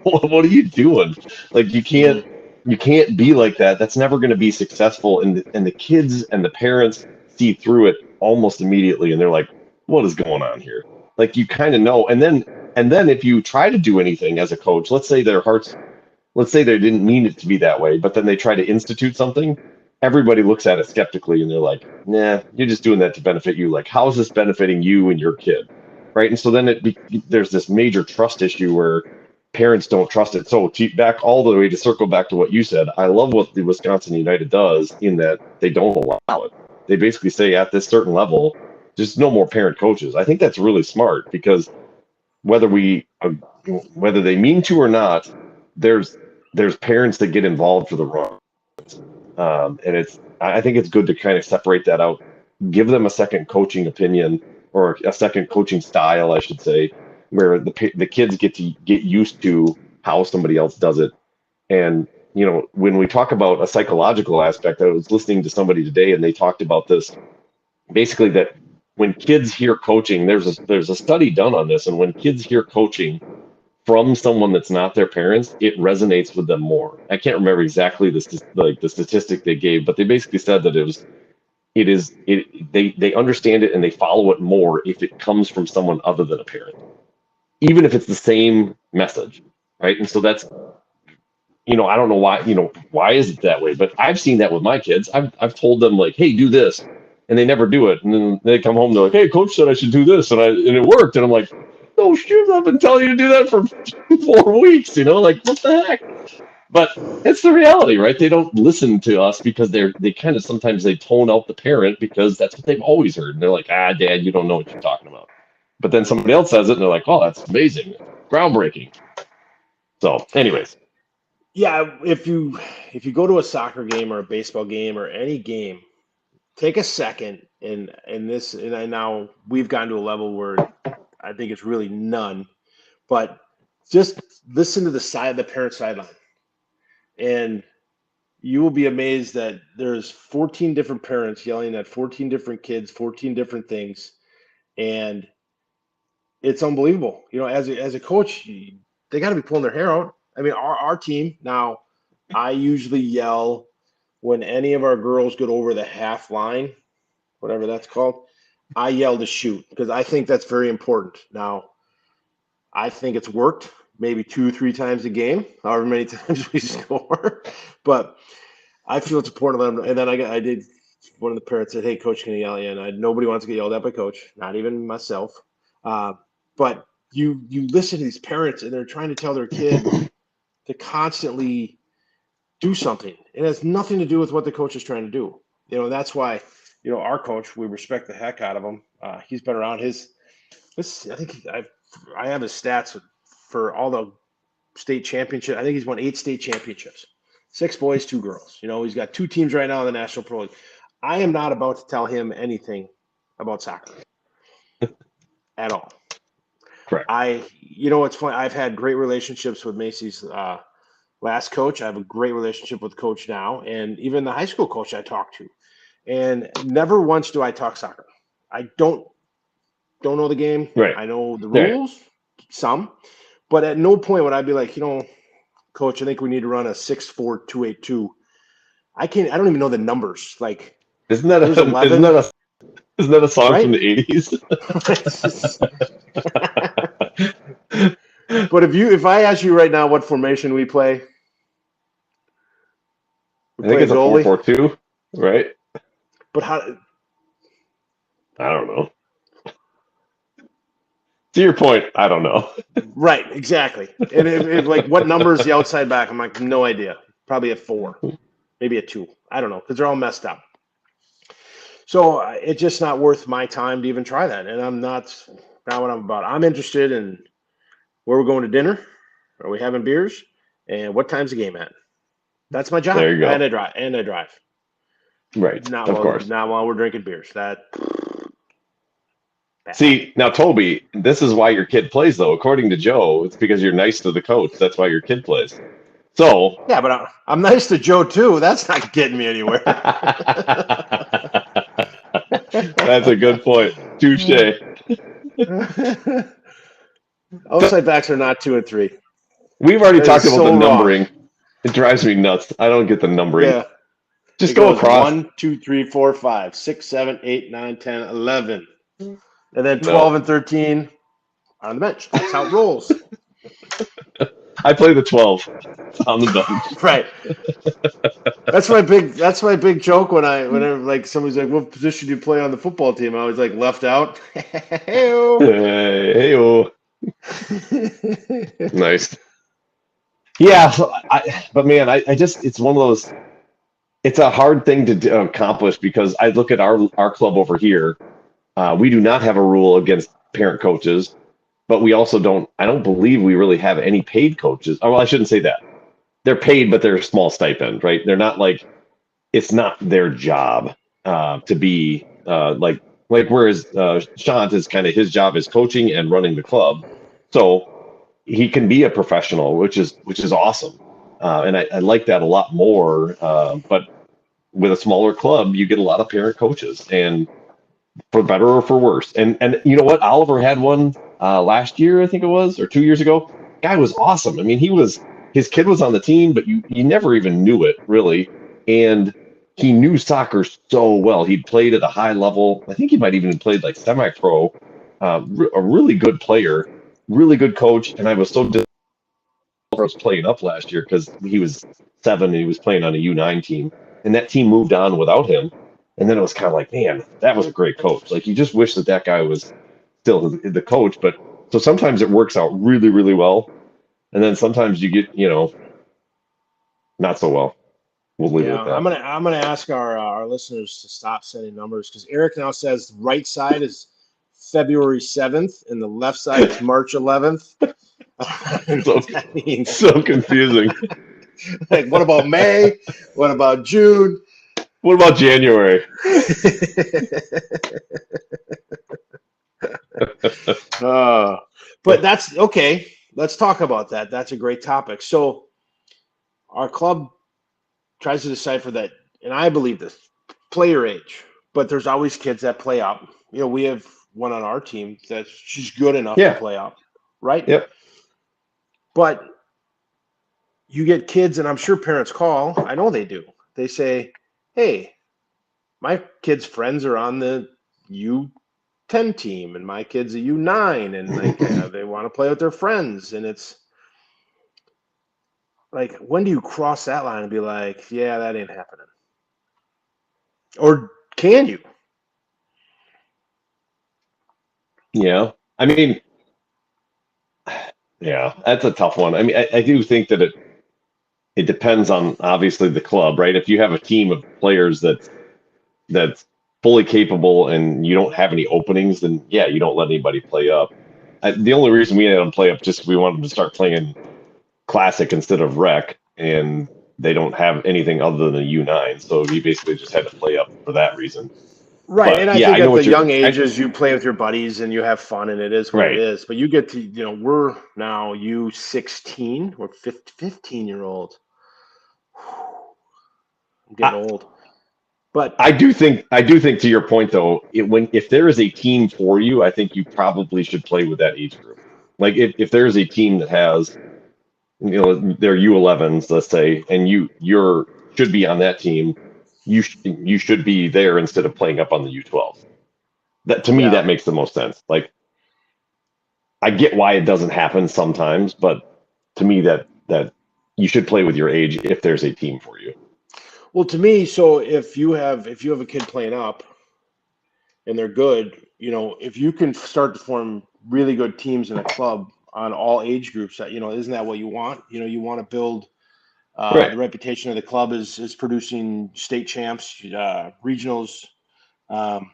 what are you doing? Like you can't be like that. That's never going to be successful. And the kids and the parents see through it almost immediately, and they're like, what is going on here? Like you kind of know. And then if you try to do anything as a coach, let's say they didn't mean it to be that way, but then they try to institute something, everybody looks at it skeptically and they're like, nah, you're just doing that to benefit you. Like, how is this benefiting you and your kid? Right. And so then there's this major trust issue where parents don't trust it. So back all the way to circle back to what you said, I love what the Wisconsin United does in that they don't allow it. They basically say at this certain level, just no more parent coaches. I think that's really smart because whether whether they mean to or not, there's parents that get involved for the wrong. And I think it's good to kind of separate that out, give them a second coaching opinion or a second coaching style, I should say, where the kids get used to how somebody else does it. And when we talk about a psychological aspect, I was listening to somebody today and they talked about this, basically that when kids hear coaching, there's a study done on this, and when kids hear coaching from someone that's not their parents, it resonates with them more. I can't remember exactly the statistic they gave, but they basically said that they understand it and they follow it more if it comes from someone other than a parent, even if it's the same message, right? And so that's, I don't know why is it that way, but I've seen that with my kids. I've told them like, hey, do this, and they never do it, and then they come home, they're like, hey, coach said I should do this, and it worked, and I'm like, oh shoot, I've been telling you to do that for 4 weeks, like what the heck? But it's the reality, right? They don't listen to us because they kind of sometimes they tone out the parent because that's what they've always heard, and they're like, Dad, you don't know what you're talking about. But then somebody else says it, and they're like, oh, that's amazing, groundbreaking. So, anyways. Yeah, if you go to a soccer game or a baseball game or any game, take a second and now we've gotten to a level where I think it's really none, but just listen to the parent sideline, and you will be amazed that there's 14 different parents yelling at 14 different kids, 14 different things, and it's unbelievable. As a coach, they got to be pulling their hair out. I mean, our team now, I usually yell when any of our girls get over the half line, whatever that's called. I yell to shoot because I think that's very important. Now, I think it's worked maybe 2-3 times a game, however many times we score. But I feel it's important to let them. And then I did. One of the parents said, "Hey, coach, can you yell at you?" And nobody wants to get yelled at by coach, not even myself. But you listen to these parents, and they're trying to tell their kid to constantly do something. It has nothing to do with what the coach is trying to do. That's why, our coach, we respect the heck out of him. He's been around I think I have his stats for all the state championship. I think he's won 8 state championships, 6 boys, 2 girls. He's got 2 teams right now in the National Pro League. I am not about to tell him anything about soccer at all. Correct. It's funny. I've had great relationships with Macy's last coach. I have a great relationship with coach now, and even the high school coach I talked to. And never once do I talk soccer. I don't know the game. Right. I know the Right. rules, some, but at no point would I be like, coach, I think we need to run a 6-4-2-8-2. I don't even know the numbers. Like, Isn't that there's 11, isn't that a song right? from the 80s? But if I ask you right now what formation we play, I think it's a goalie. 4-4-2, right? But how? I don't know. To your point, I don't know. Right, exactly. And if like what number is the outside back? I'm like, no idea. Probably a 4, maybe a 2. I don't know, because they're all messed up. So it's just not worth my time to even try that. And I'm not what I'm about. I'm interested in where we're going to dinner. Are we having beers? And what time's the game at? That's my job. There you go. And I drive. Right. Not of while, course. Not while we're drinking beers. See, now, Toby, this is why your kid plays, though. According to Joe, it's because you're nice to the coach. That's why your kid plays. So. Yeah, but I'm nice to Joe, too. That's not getting me anywhere. That's a good point. Touche. Outside backs are not 2 and 3. We've already That talked is about the so numbering. wrong. It drives me nuts. I don't get the numbering. Yeah. Just It go goes across. 1, 2, 3, 4, 5, 6, 7, 8, 9, 10, 11. And then 12 and 13 on the bench. That's how it rolls. I play the 12 on the bench. Right. That's my big joke whenever like somebody's like, what position do you play on the football team? I was like, left out. Hey-o. Nice. Yeah, but man, I just, it's one of those, it's a hard thing to accomplish because I look at our club over here. We do not have a rule against parent coaches, but we also I don't believe we really have any paid coaches. Oh, well, I shouldn't say that. They're paid, but they're a small stipend, right? They're not like, it's not their job to be like whereas Shant is kind of his job is coaching and running the club. So he can be a professional, which is awesome. And I like that a lot more. But with a smaller club, you get a lot of parent coaches, and for better or for worse. And you know what? Oliver had one last year, I think it was, or 2 years ago. Guy was awesome. I mean, his kid was on the team, but you never even knew it really. And he knew soccer so well. He'd played at a high level. I think he might even have played like semi-pro. A really good player, really good coach. And I was so disappointed I was playing up last year because he was 7 and he was playing on a U9 team. And that team moved on without him. And then it was kind of like, man, that was a great coach. Like, you just wish that guy was still the coach. But so sometimes it works out really, really well. And then sometimes you get, not so well. We'll leave it at that. I'm gonna ask our listeners to stop sending numbers because Eric now says the right side is February 7th and the left side is March 11th. That means so confusing. Like, what about May? What about June? What about January? But that's okay. Let's talk about that. That's a great topic. So our club tries to decipher that, and I believe this, player age, but there's always kids that play up. We have one on our team that she's good enough to play up, right? Yep. But you get kids, and I'm sure parents call. I know they do. They say, hey, my kid's friends are on the U10 team, and my kid's a U9, and they want to play with their friends. And it's like, when do you cross that line and be like, yeah, that ain't happening? Or can you? Yeah. I mean, yeah, that's a tough one. I mean, I do think that it depends on obviously the club, right? If you have a team of players that's fully capable and you don't have any openings, then yeah, you don't let anybody play up. The only reason we had them play up just we wanted them to start playing classic instead of rec, and they don't have anything other than a U9, so you basically just had to play up for that reason. Right, but, and I think at the young ages, you play with your buddies and you have fun, and it is what it is. But you get to, we're now U16, we're 15-year-olds. I'm getting old. But I do think to your point though, if there is a team for you, I think you probably should play with that age group. Like if there's a team that has, their U11s, let's say, and you're should be on that team, you should be there instead of playing up on the U12. That to me yeah, that makes the most sense. Like I get why it doesn't happen sometimes, but to me that you should play with your age if there's a team for you. well, to me, so if you have a kid playing up and they're good, if you can start to form really good teams in a club on all age groups, that isn't that what you want? You want to build the Right. reputation of the club is producing state champs, regionals. Um,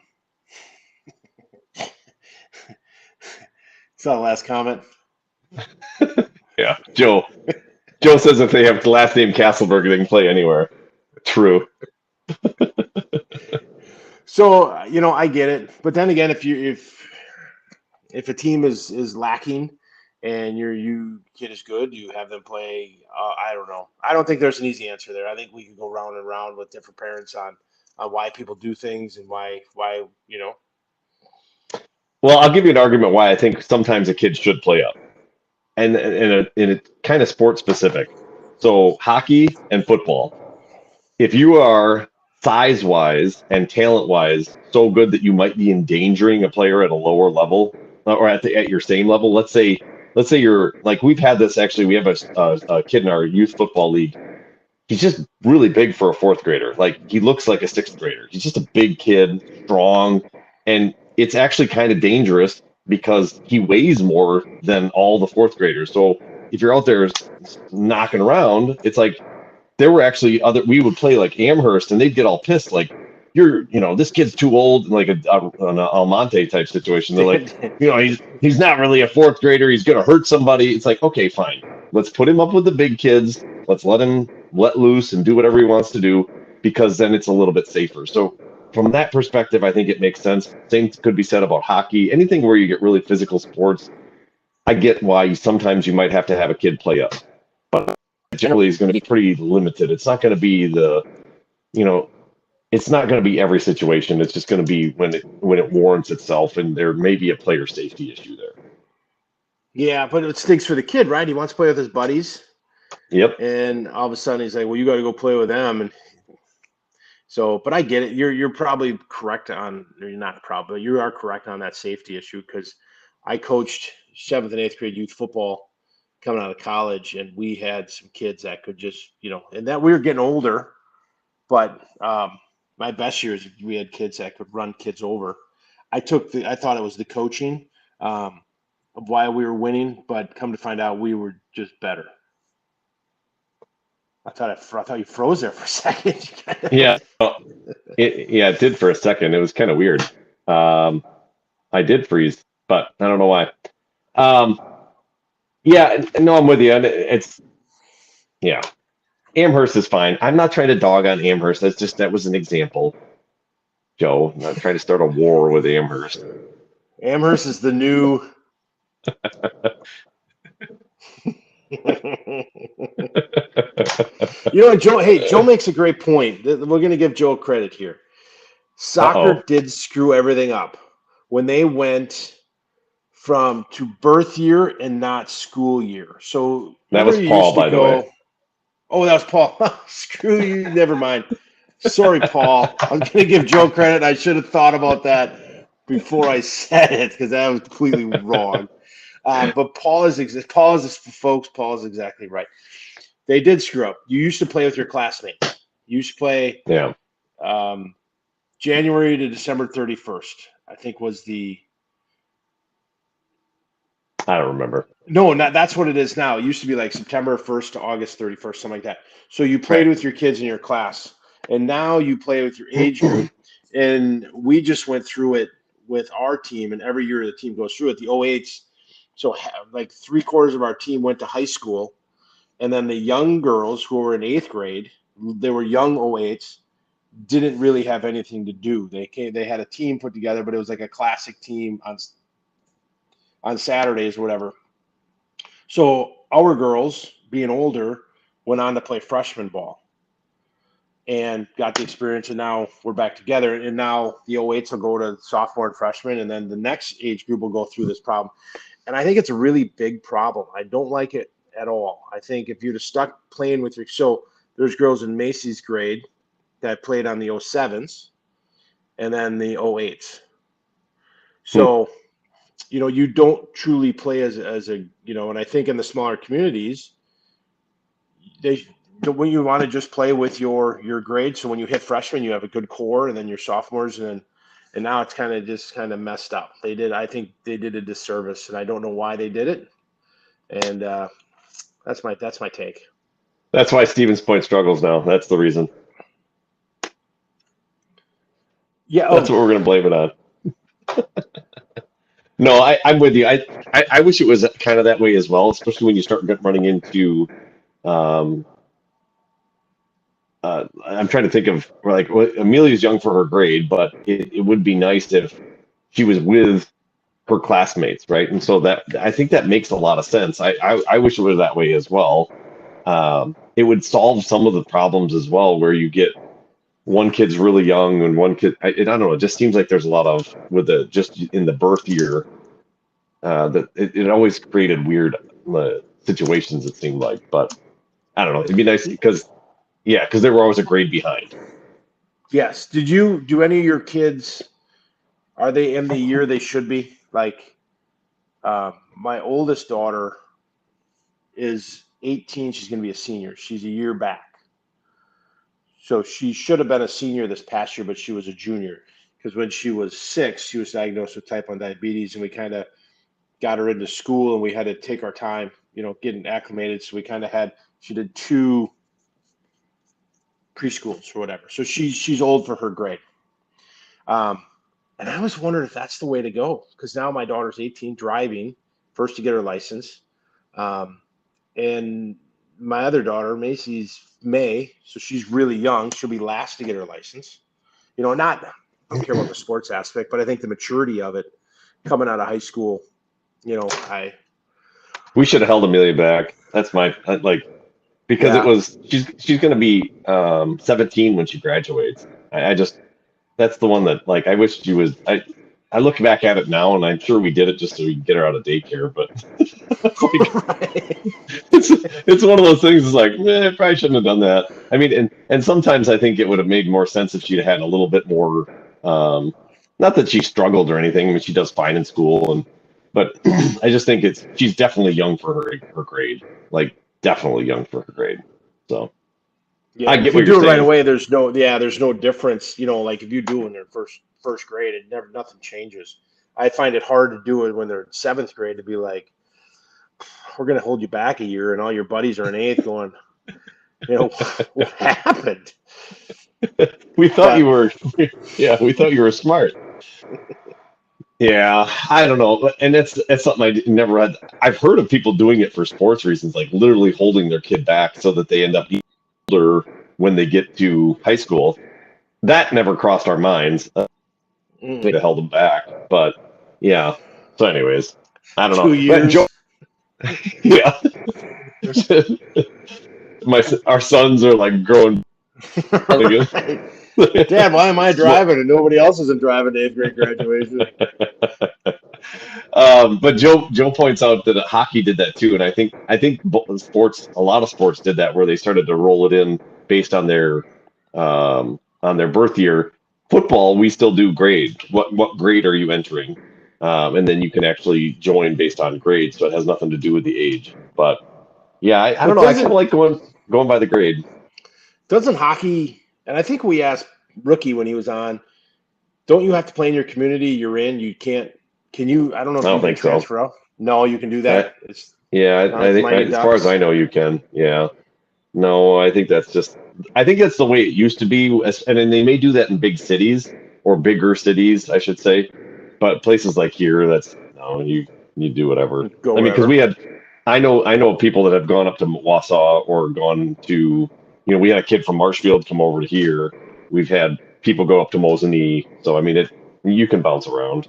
It's not the last comment. Yeah. Joe says if they have the last name Castleberg, they can play anywhere. True. So I get it, but then again, if a team is lacking and your kid is good, you have them play. I don't know. I don't think there's an easy answer there. I think we could go round and round with different parents on why people do things and why. Well, I'll give you an argument why I think sometimes a kid should play up, and it's kind of sport specific. So hockey and football. If you are size wise and talent wise so good that you might be endangering a player at a lower level or at your same level, let's say you're like we've had this actually. We have a kid in our youth football league. He's just really big for a fourth grader. Like he looks like a sixth grader. He's just a big kid, strong, and it's actually kind of dangerous because he weighs more than all the fourth graders. So if you're out there knocking around, it's like there were actually we would play like Amherst and they'd get all pissed like this kid's too old, like an Almonte type situation. They're like, he's not really a fourth grader, he's gonna hurt somebody. It's like, okay, fine, let's put him up with the big kids, let's let him let loose and do whatever he wants to do, because then it's a little bit safer. So from that perspective, I think it makes sense. Same could be said about hockey, anything where you get really physical sports. I get why sometimes you might have to have a kid play up, but generally is going to be pretty limited. It's not going to be you know, it's not going to be every situation. It's just going to be when it warrants itself, and there may be a player safety issue there. Yeah, but it stinks for the kid, right? He wants to play with his buddies, Yep. and all of a sudden he's like, "Well, you got to go play with them." And so, but I get it. You're probably correct on. Or you're not probably. You are correct on that safety issue because I coached 7th and 8th grade youth football coming out of college, and we had some kids that could just, and that we were getting older. But my best years, we had kids that could run kids over. I thought it was the coaching of why we were winning, but come to find out, we were just better. I thought you froze there for a second. Yeah. It did for a second. It was kind of weird. I did freeze, but I don't know why. Yeah, no, I'm with you. And yeah, Amherst is fine. I'm not trying to dog on Amherst. That was an example, Joe. I'm not trying to start a war with Amherst. Amherst is the new. Joe. Hey, Joe makes a great point. We're going to give Joe credit here. Soccer did screw everything up when they went to birth year and not school year. So that was Paul, by the way. Oh, that was Paul. Screw you. Never mind. Sorry, Paul. I'm going to give Joe credit. I should have thought about that before I said it because that was completely wrong. But Paul is exactly right. They did screw up. You used to play with your classmates. You used to play January to December 31st, I think was the. I don't remember. No, that's what it is now. It used to be like September 1st to August 31st, something like that. So you played with your kids in your class, and now you play with your age group. And we just went through it with our team, and every year the team goes through it. The 08s, so like 3/4 of our team went to high school, and then the young girls who were in 8th grade, they were young 08s, didn't really have anything to do. They had a team put together, but it was like a classic team on Saturdays or whatever. So our girls, being older, went on to play freshman ball. and got the experience. And now we're back together. And now the 08s will go to sophomore and freshman, and then the next age group will go through this problem. And I think it's a really big problem. I don't like it at all. I think if you'd have stuck playing with so there's girls in Macy's grade that played on the 07s and then the 08s. So, you don't truly play as a, and I think in the smaller communities, when you want to just play with your grade. So when you hit freshman, you have a good core, and then your sophomores, and now it's kind of messed up. I think they did a disservice, and I don't know why they did it. And that's my take. That's why Stevens Point struggles now. That's the reason. Yeah, that's what we're going to blame it on. No, I'm with you. I wish it was kind of that way as well, especially when you start running into. I'm trying to think of Amelia's young for her grade, but it would be nice if she was with her classmates, right? And so that I think that makes a lot of sense. I wish it was that way as well. It would solve some of the problems as well, where you get one kid's really young and one kid. I don't know. It just seems like there's a lot of just in the birth year that it always created weird situations. It seemed like, but I don't know. It'd be nice because they were always a grade behind. Yes. Do any of your kids? Are they in the year they should be? Like, my oldest daughter is 18. She's going to be a senior. She's a year back. So she should have been a senior this past year, but she was a junior because when she was 6, she was diagnosed with type 1 diabetes, and we kind of got her into school, and we had to take our time, getting acclimated. So we kind of she did 2 preschools or whatever. So she's old for her grade. And I was wondering if that's the way to go, because now my daughter's 18, driving, first to get her license. And my other daughter, Macy's May, so she's really young. She'll be last to get her license. I don't care about the sports aspect, but I think the maturity of it coming out of high school, we should have held Amelia back. That's because it was she's going to be 17 when she graduates. That's the one that I wish she was. I look back at it now, and I'm sure we did it just so we could get her out of daycare. But it's one of those things. It's like, I probably shouldn't have done that. I mean, and sometimes I think it would have made more sense if she'd had a little bit more. Not that she struggled or anything. I mean, she does fine in school, but I just think she's definitely young for her grade. Definitely young for her grade. So. Yeah, I get if what you do you're it right saying. away, there's no difference. Like if you do it in their first grade, nothing changes. I find it hard to do it when they're in 7th grade to be like, we're going to hold you back a year, and all your buddies are in 8th going, what happened? We thought you were, we thought you were smart. Yeah, I don't know, and it's something I never had. I've heard of people doing it for sports reasons, like literally holding their kid back so that they end up older when they get to high school. That never crossed our minds. They held them back, but yeah. So, anyways, I don't know. 2 years. Yeah. Our sons are growing. Dad, why am I driving and nobody else isn't driving to 8th grade graduation? But Joe points out that hockey did that too, and I think a lot of sports did that, where they started to roll it in based on their birth year. Football, we still do grade. What grade are you entering? And then you can actually join based on grade, so it has nothing to do with the age. But yeah, I don't know. I kind of like going by the grade. Doesn't hockey? And I think we asked Rookie when he was on. Don't you have to play in your community you're in? You can't. Can you? I don't know if you can transfer out. No, you can do that. I think as far as I know, you can. Yeah. No, I think that's the way it used to be. And then they may do that in big cities or bigger cities, I should say. But places like here, you do whatever. Because I know people that have gone up to Wausau or gone to, we had a kid from Marshfield come over to here. We've had people go up to Mosinee. So, I mean, you can bounce around.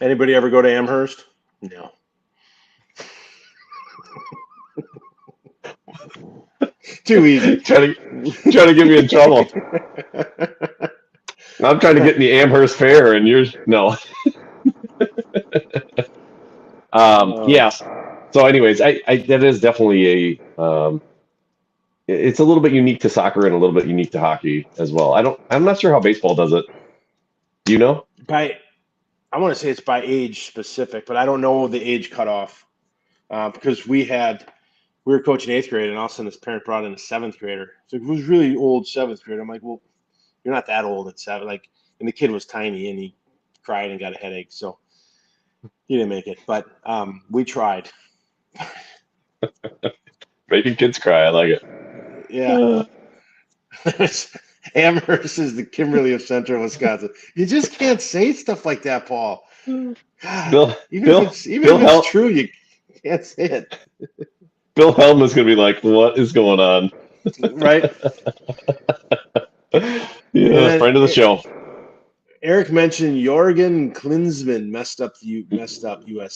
Anybody ever go to Amherst? No. Too easy. trying to get me in trouble. I'm trying to get in the Amherst Fair, and you're no. Yes. So, anyways, I that is definitely a it's a little bit unique to soccer and a little bit unique to hockey as well. I'm not sure how baseball does it. Do you know? I want to say it's by age specific, but I don't know the age cutoff because we were coaching eighth grade, and all of a sudden his parent brought in a seventh grader. So it was really old seventh grader. I'm like, well, you're not that old at seven. Like, and the kid was tiny, and he cried and got a headache, so he didn't make it. But we tried. Making kids cry. I like it. Yeah. Amherst is the Kimberly of Central Wisconsin. You just can't say stuff like that, Paul. God, Bill, if it's true, you can't say it. Bill Helm is going to be like, "What is going on?" Right? Yeah, friend of the show. Eric mentioned Jürgen Klinsmann messed up U.S.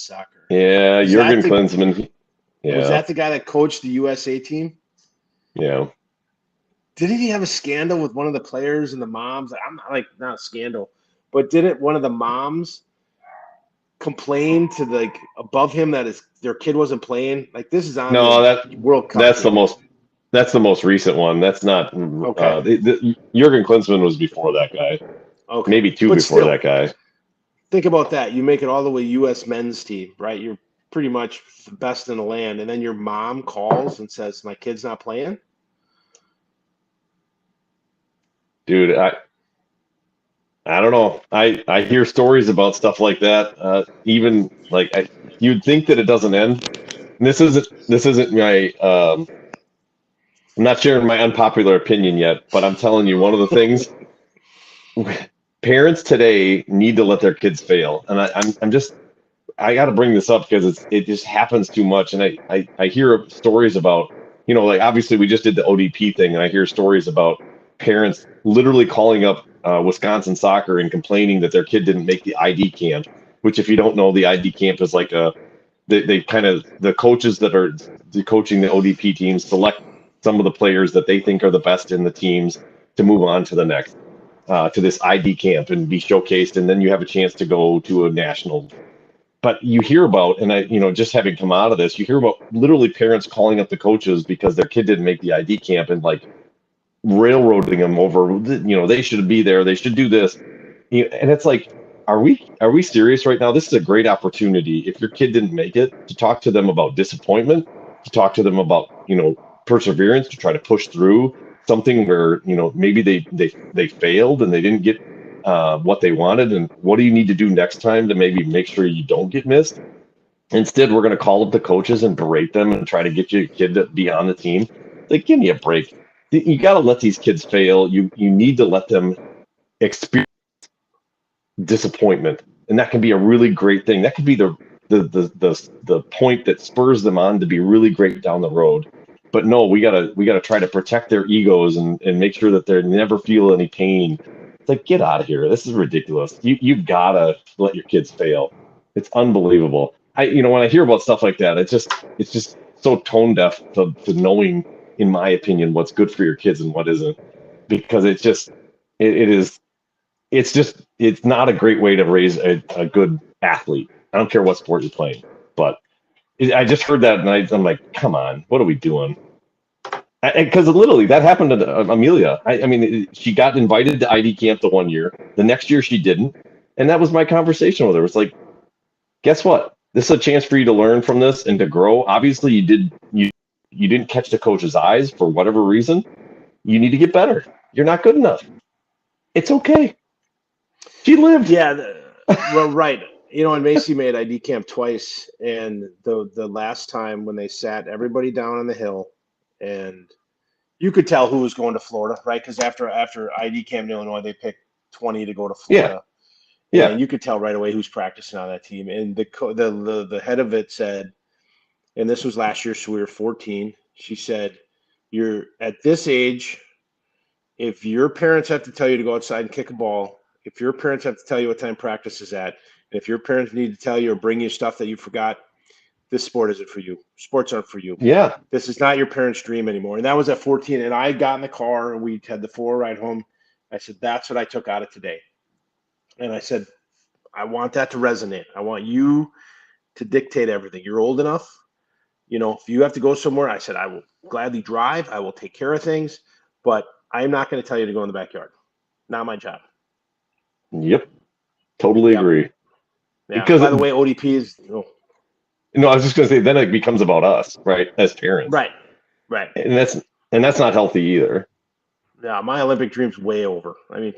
soccer. Yeah, Jürgen Klinsmann. Yeah. Was that the guy that coached the USA team? Yeah. Didn't he have a scandal with one of the players and the moms? I'm not a scandal, but didn't one of the moms complain to above him that their kid wasn't playing? Like, this is on the World Cup. That's the most recent one. That's not okay. Jürgen Klinsmann was before that guy. Okay. Maybe two before that guy. Think about that. You make it all the way U.S. men's team, right? You're pretty much the best in the land, and then your mom calls and says, "My kid's not playing." Dude, I don't know. I hear stories about stuff like that. Even you'd think that it doesn't end. And this isn't my. I'm not sharing my unpopular opinion yet, but I'm telling you, one of the things parents today need to let their kids fail, and I got to bring this up because it just happens too much, and I hear stories about obviously we just did the ODP thing, and I hear stories about parents literally calling up Wisconsin Soccer and complaining that their kid didn't make the ID camp, which, if you don't know, the ID camp is like the coaches that are coaching the ODP teams select some of the players that they think are the best in the teams to move on to the next, to this ID camp and be showcased. And then you have a chance to go to a national. But you hear about, and just having come out of this, you hear about literally parents calling up the coaches because their kid didn't make the ID camp and railroading them over, they should be there. They should do this. And it's like, are we serious right now? This is a great opportunity. If your kid didn't make it, to talk to them about disappointment, to talk to them about, perseverance, to try to push through something where, maybe they failed and they didn't get what they wanted. And what do you need to do next time to maybe make sure you don't get missed? Instead, we're going to call up the coaches and berate them and try to get your kid to be on the team. Give me a break. You got to let these kids fail. You need to let them experience disappointment, and that can be a really great thing. That could be the point that spurs them on to be really great down the road. But no, we gotta try to protect their egos and make sure that they never feel any pain. It's like, get out of here. This is ridiculous. You've gotta let your kids fail. It's unbelievable. When I hear about stuff like that, it's just so tone deaf to knowing, in my opinion, what's good for your kids and what isn't, because it's not a great way to raise a good athlete. I don't care what sport you're playing, but I just heard that and I'm like, come on, what are we doing? Because literally that happened to Amelia. I mean, she got invited to ID camp the one year. The next year she didn't, and that was my conversation with her. It's like, guess what? This is a chance for you to learn from this and to grow. Obviously, you didn't catch the coach's eyes for whatever reason. You need to get better. You're not good enough. It's okay. She lived. Yeah, well, right. And Macy made ID camp twice, and the last time when they sat everybody down on the hill, and you could tell who was going to Florida, right? Because after ID camp in Illinois, they picked 20 to go to Florida. Yeah. And you could tell right away who's practicing on that team. And the head of it said, and this was last year, so we were 14. She said, "You're at this age. If your parents have to tell you to go outside and kick a ball, if your parents have to tell you what time practice is at, and if your parents need to tell you or bring you stuff that you forgot, this sport isn't for you. Sports aren't for you. Yeah. This is not your parents' dream anymore. And that was at 14. And I got in the car and we had the 4 ride home. I said, that's what I took out of today. And I said, I want that to resonate. I want you to dictate everything. You're old enough. You know, if you have to go somewhere, I said, I will gladly drive. I will take care of things, but I'm not going to tell you to go in the backyard. Not my job. Yep. Totally Yep. agree. Yeah. Because by the way, ODP is no, I was just going to say, then it becomes about us, right, as parents, right. and that's not healthy either. Yeah, my Olympic dream's way over. I mean,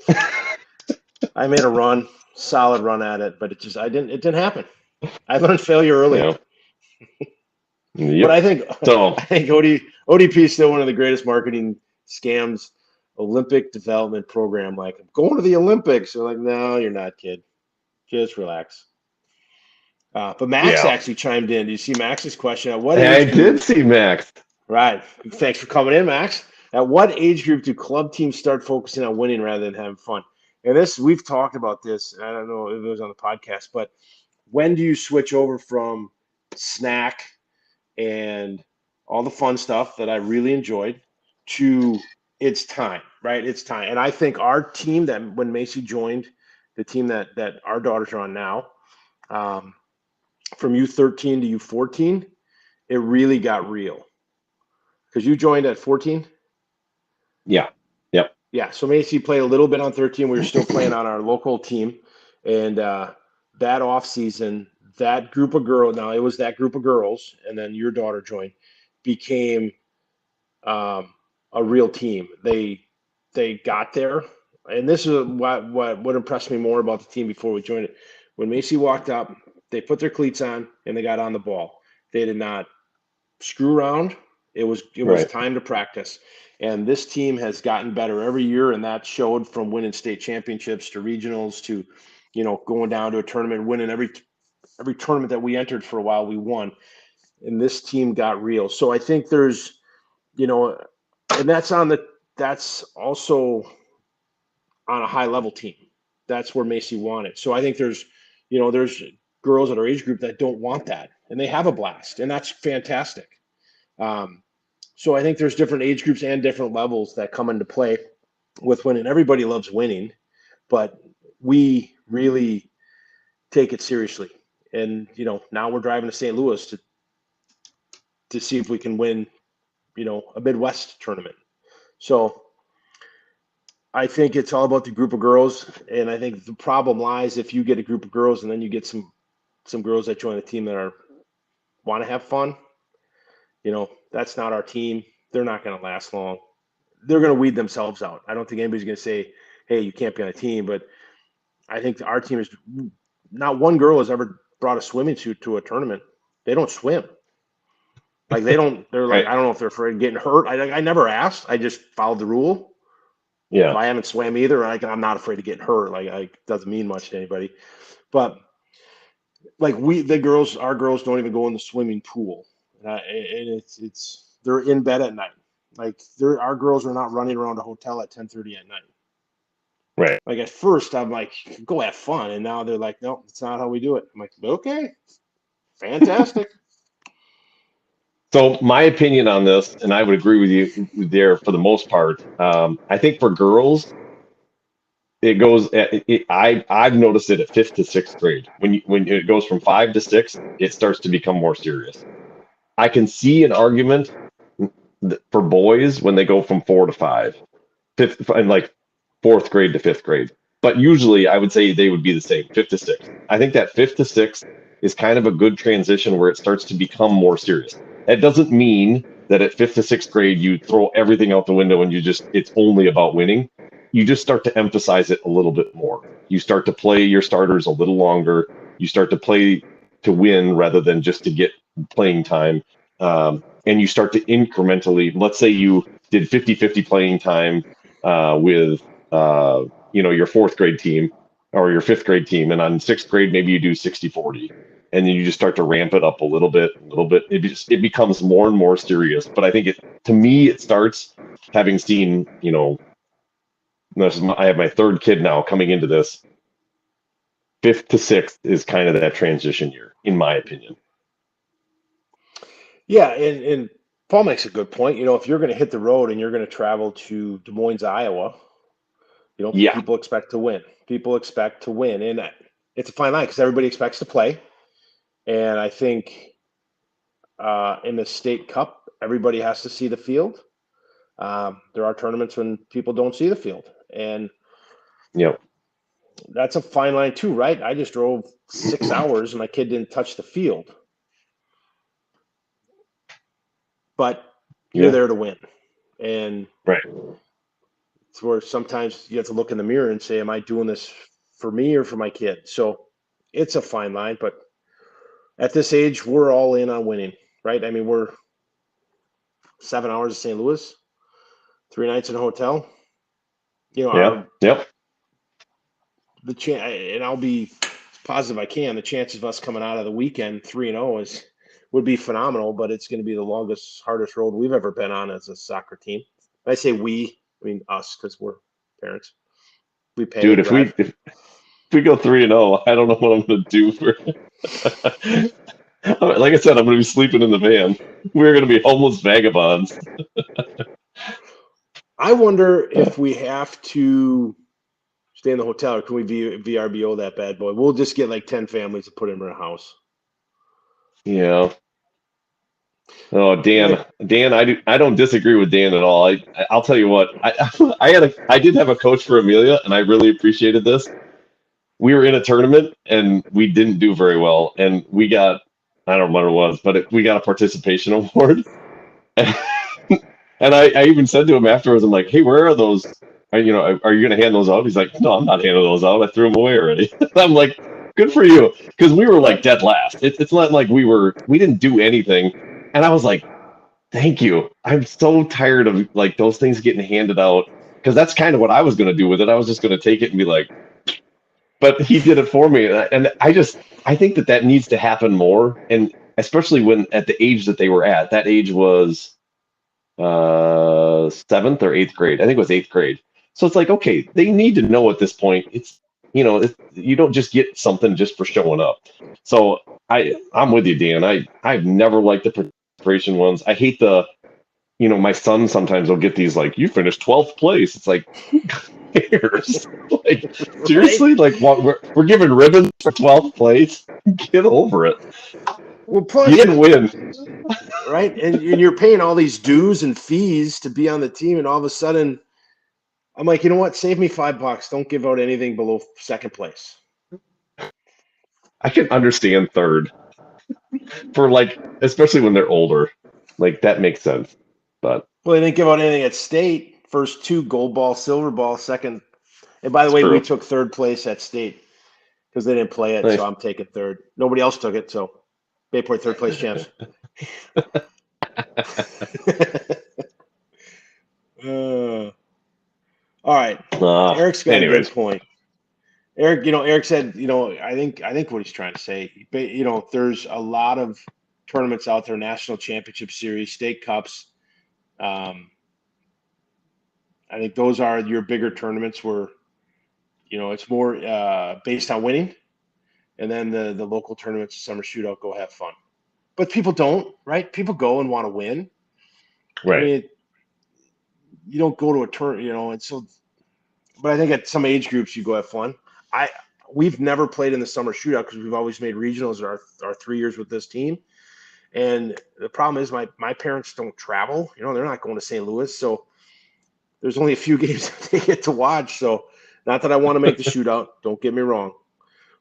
I made a solid run at it, but it didn't happen. I learned failure early. Yeah. Yep. But I think So ODP is still one of the greatest marketing scams. Olympic development program, like, I'm going to the Olympics. They're like, no, you're not, kid. Just relax. But Max actually chimed in. Do you see Max's question? At what age I did see Max. Right. Thanks for coming in, Max. At what age group do club teams start focusing on winning rather than having fun? And this, we've talked about this. I don't know if it was on the podcast, but when do you switch over from snack and all the fun stuff that I really enjoyed to it's time, right? It's time. And I think our team, that when Macy joined, the team that our daughters are on now, from U13 to U14, it really got real. Because you joined at 14? Yeah. Yep. Yeah. So Macy played a little bit on 13. We were still playing on our local team. And that off season, that group of girls, now it was that group of girls, and then your daughter joined, became a real team. They got there. And this is what impressed me more about the team before we joined it. When Macy walked up, they put their cleats on and they got on the ball. They did not screw around. It was Right. time to practice. And this team has gotten better every year, and that showed from winning state championships to regionals to, going down to a tournament, winning every tournament that we entered for a while, we won. And this team got real. So I think there's, and that's also on a high level team. That's where Macy wanted. So I think there's girls at our age group that don't want that, and they have a blast, and that's fantastic. So I think there's different age groups and different levels that come into play with winning. Everybody loves winning, but we really take it seriously. And, now we're driving to St. Louis to see if we can win, a Midwest tournament. So I think it's all about the group of girls. And I think the problem lies if you get a group of girls and then you get some girls that join the team that want to have fun. That's not our team. They're not going to last long. They're going to weed themselves out. I don't think anybody's going to say, hey, you can't be on a team. But I think our team is not one girl has ever brought a swimming suit to a tournament. They don't swim. Like they're like, Right. I don't know if they're afraid of getting hurt. I never asked. I just followed the rule. Yeah. If I haven't swam either, I'm not afraid of getting hurt. It doesn't mean much to anybody. But like our girls don't even go in the swimming pool. And it's they're in bed at night. Like our girls are not running around a hotel at 10:30 at night. Right. Like at first I'm like, go have fun. And now they're like, no, it's not how we do it. I'm like, okay, fantastic. So my opinion on this, and I would agree with you there for the most part. I think for girls, it goes. I've noticed it at 5th to 6th grade. When it goes from 5 to 6, it starts to become more serious. I can see an argument for boys when they go from 4 to 5, 5th, and like 4th grade to 5th grade. But usually, I would say they would be the same, 5th to 6th. I think that 5th to 6th is kind of a good transition where it starts to become more serious. That doesn't mean that at 5th to 6th grade you throw everything out the window and it's only about winning. You just start to emphasize it a little bit more. You start to play your starters a little longer. You start to play to win rather than just to get playing time. And you start to incrementally, let's say you did 50-50 playing time with your 4th grade team or your 5th grade team. And on 6th grade, maybe you do 60-40. And then you just start to ramp it up a little bit. It becomes more and more serious. But I think to me, it starts having seen, I have my 3rd kid now coming into this. 5th to 6th is kind of that transition year, in my opinion. Yeah, and Paul makes a good point. If you're going to hit the road and you're going to travel to Des Moines, Iowa, Yeah. people expect to win. People expect to win, and it's a fine line because everybody expects to play. And I think in the state cup, everybody has to see the field. There are tournaments when people don't see the field, and Yep. that's a fine line too, right? I just drove 6 hours and my kid didn't touch the field, but you're Yeah. there to win, and Right. it's where sometimes you have to look in the mirror and say, "Am I doing this for me or for my kid?" So it's a fine line, but at this age, we're all in on winning, right? I mean, we're 7 hours to St. Louis, 3 nights in a hotel. Yeah. Our Yep. the chance, and I'll be as positive I can. The chances of us coming out of the weekend 3-0 would be phenomenal, but it's going to be the longest, hardest road we've ever been on as a soccer team. I say we, I mean us, because we're parents. We pay Dude, and if we drive. if we go 3-0, I don't know what I'm gonna do for like I said, I'm gonna be sleeping in the van. We're gonna be homeless vagabonds. I wonder if we have to stay in the hotel or can we VRBO that bad boy? We'll just get like 10 families to put in our house. Yeah. Oh, Like, Dan, I don't disagree with Dan at all. I'll tell you what, I did have a coach for Amelia, and I really appreciated this. We were in a tournament and we didn't do very well, and we got, I don't remember what it was, but we got a participation award. And I even said to him afterwards, I'm like, hey, where are those? Are you going to hand those out? He's like, no, I'm not handing those out. I threw them away already. I'm like, good for you, because we were like dead last. It's not like we didn't do anything, and I was like, thank you. I'm so tired of like those things getting handed out, because that's kind of what I was going to do with it. I was just going to take it and be like, but he did it for me, and I think that needs to happen more, and especially when at the age that they were at. That age was seventh or eighth grade. I think it was eighth grade. So it's like, okay, they need to know at this point. You don't just get something just for showing up. So I'm with you, Dan. I've never liked the participation ones. I hate my son sometimes will get these like, you finished 12th place. It's like, who cares? Like, right? seriously? Like, what, we're giving ribbons for 12th place? Get over it. Well, You plus, didn't win. right? And you're paying all these dues and fees to be on the team, and all of a sudden, I'm like, you know what? Save me $5. Don't give out anything below second place. I can understand third for like, especially when they're older. Like, that makes sense. But Well, they didn't give out anything at state. First two, gold ball, silver ball, second. And by the it's way, we true. took third place at state because they didn't play it, so Nice. I'm taking third. Nobody else took it, so Bayport third place champs. All right. Eric's got a good Anyways, point. Eric said, I think what he's trying to say, there's a lot of tournaments out there, national championship series, state cups. I think those are your bigger tournaments where, it's more based on winning. And then the local tournaments, summer shootout, go have fun. But people don't, right? People go and want to win. I right. mean, you don't go to a tournament, and so, but I think at some age groups you go have fun. We've never played in the summer shootout because we've always made regionals our 3 years with this team. And the problem is my parents don't travel. They're not going to St. Louis, so there's only a few games that they get to watch. So not that I want to make the shootout. Don't get me wrong,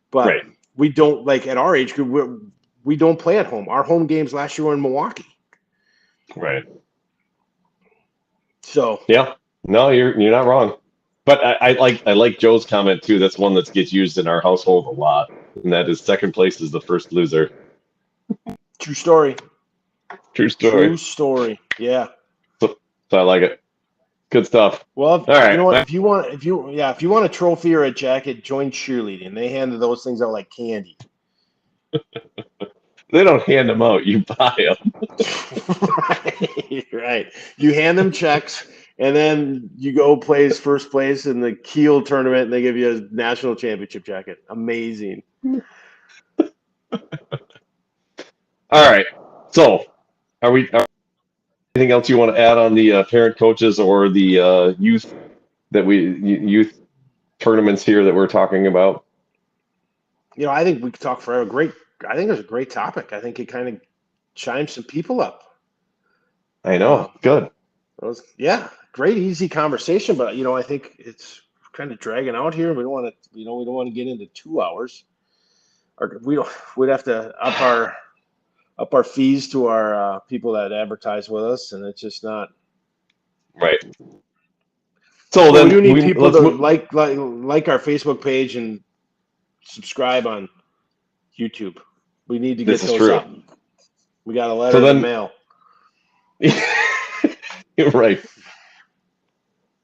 but Right. we don't like at our age group. We don't play at home. Our home games last year were in Milwaukee. Right. So Yeah. No, you're not wrong. But I like Joe's comment too. That's one that gets used in our household a lot, and that is second place is the first loser. true story. True True story. story. Yeah. So I like it. Good stuff. Well, All you know right. what? If you want a trophy or a jacket, join cheerleading. They hand those things out like candy. They don't hand them out. You buy them. Right, right. You hand them checks, and then you go plays first place in the Kiel tournament, and they give you a national championship jacket. Amazing. All right. So Are we? Anything else you want to add on the parent coaches or the youth youth tournaments here that we're talking about? I think we could talk forever. I think it's a great topic. I think it kind of chimes some people up. I know. Good. Yeah, great, easy conversation. But I think it's kind of dragging out here. We don't want to. We don't want to get into 2 hours. Or we'd have to up our fees to our people that advertise with us, and it's just not right. So we then do need people to move. like our Facebook page and subscribe on YouTube. We need to get This is those true. up. We got a letter in the mail. Right.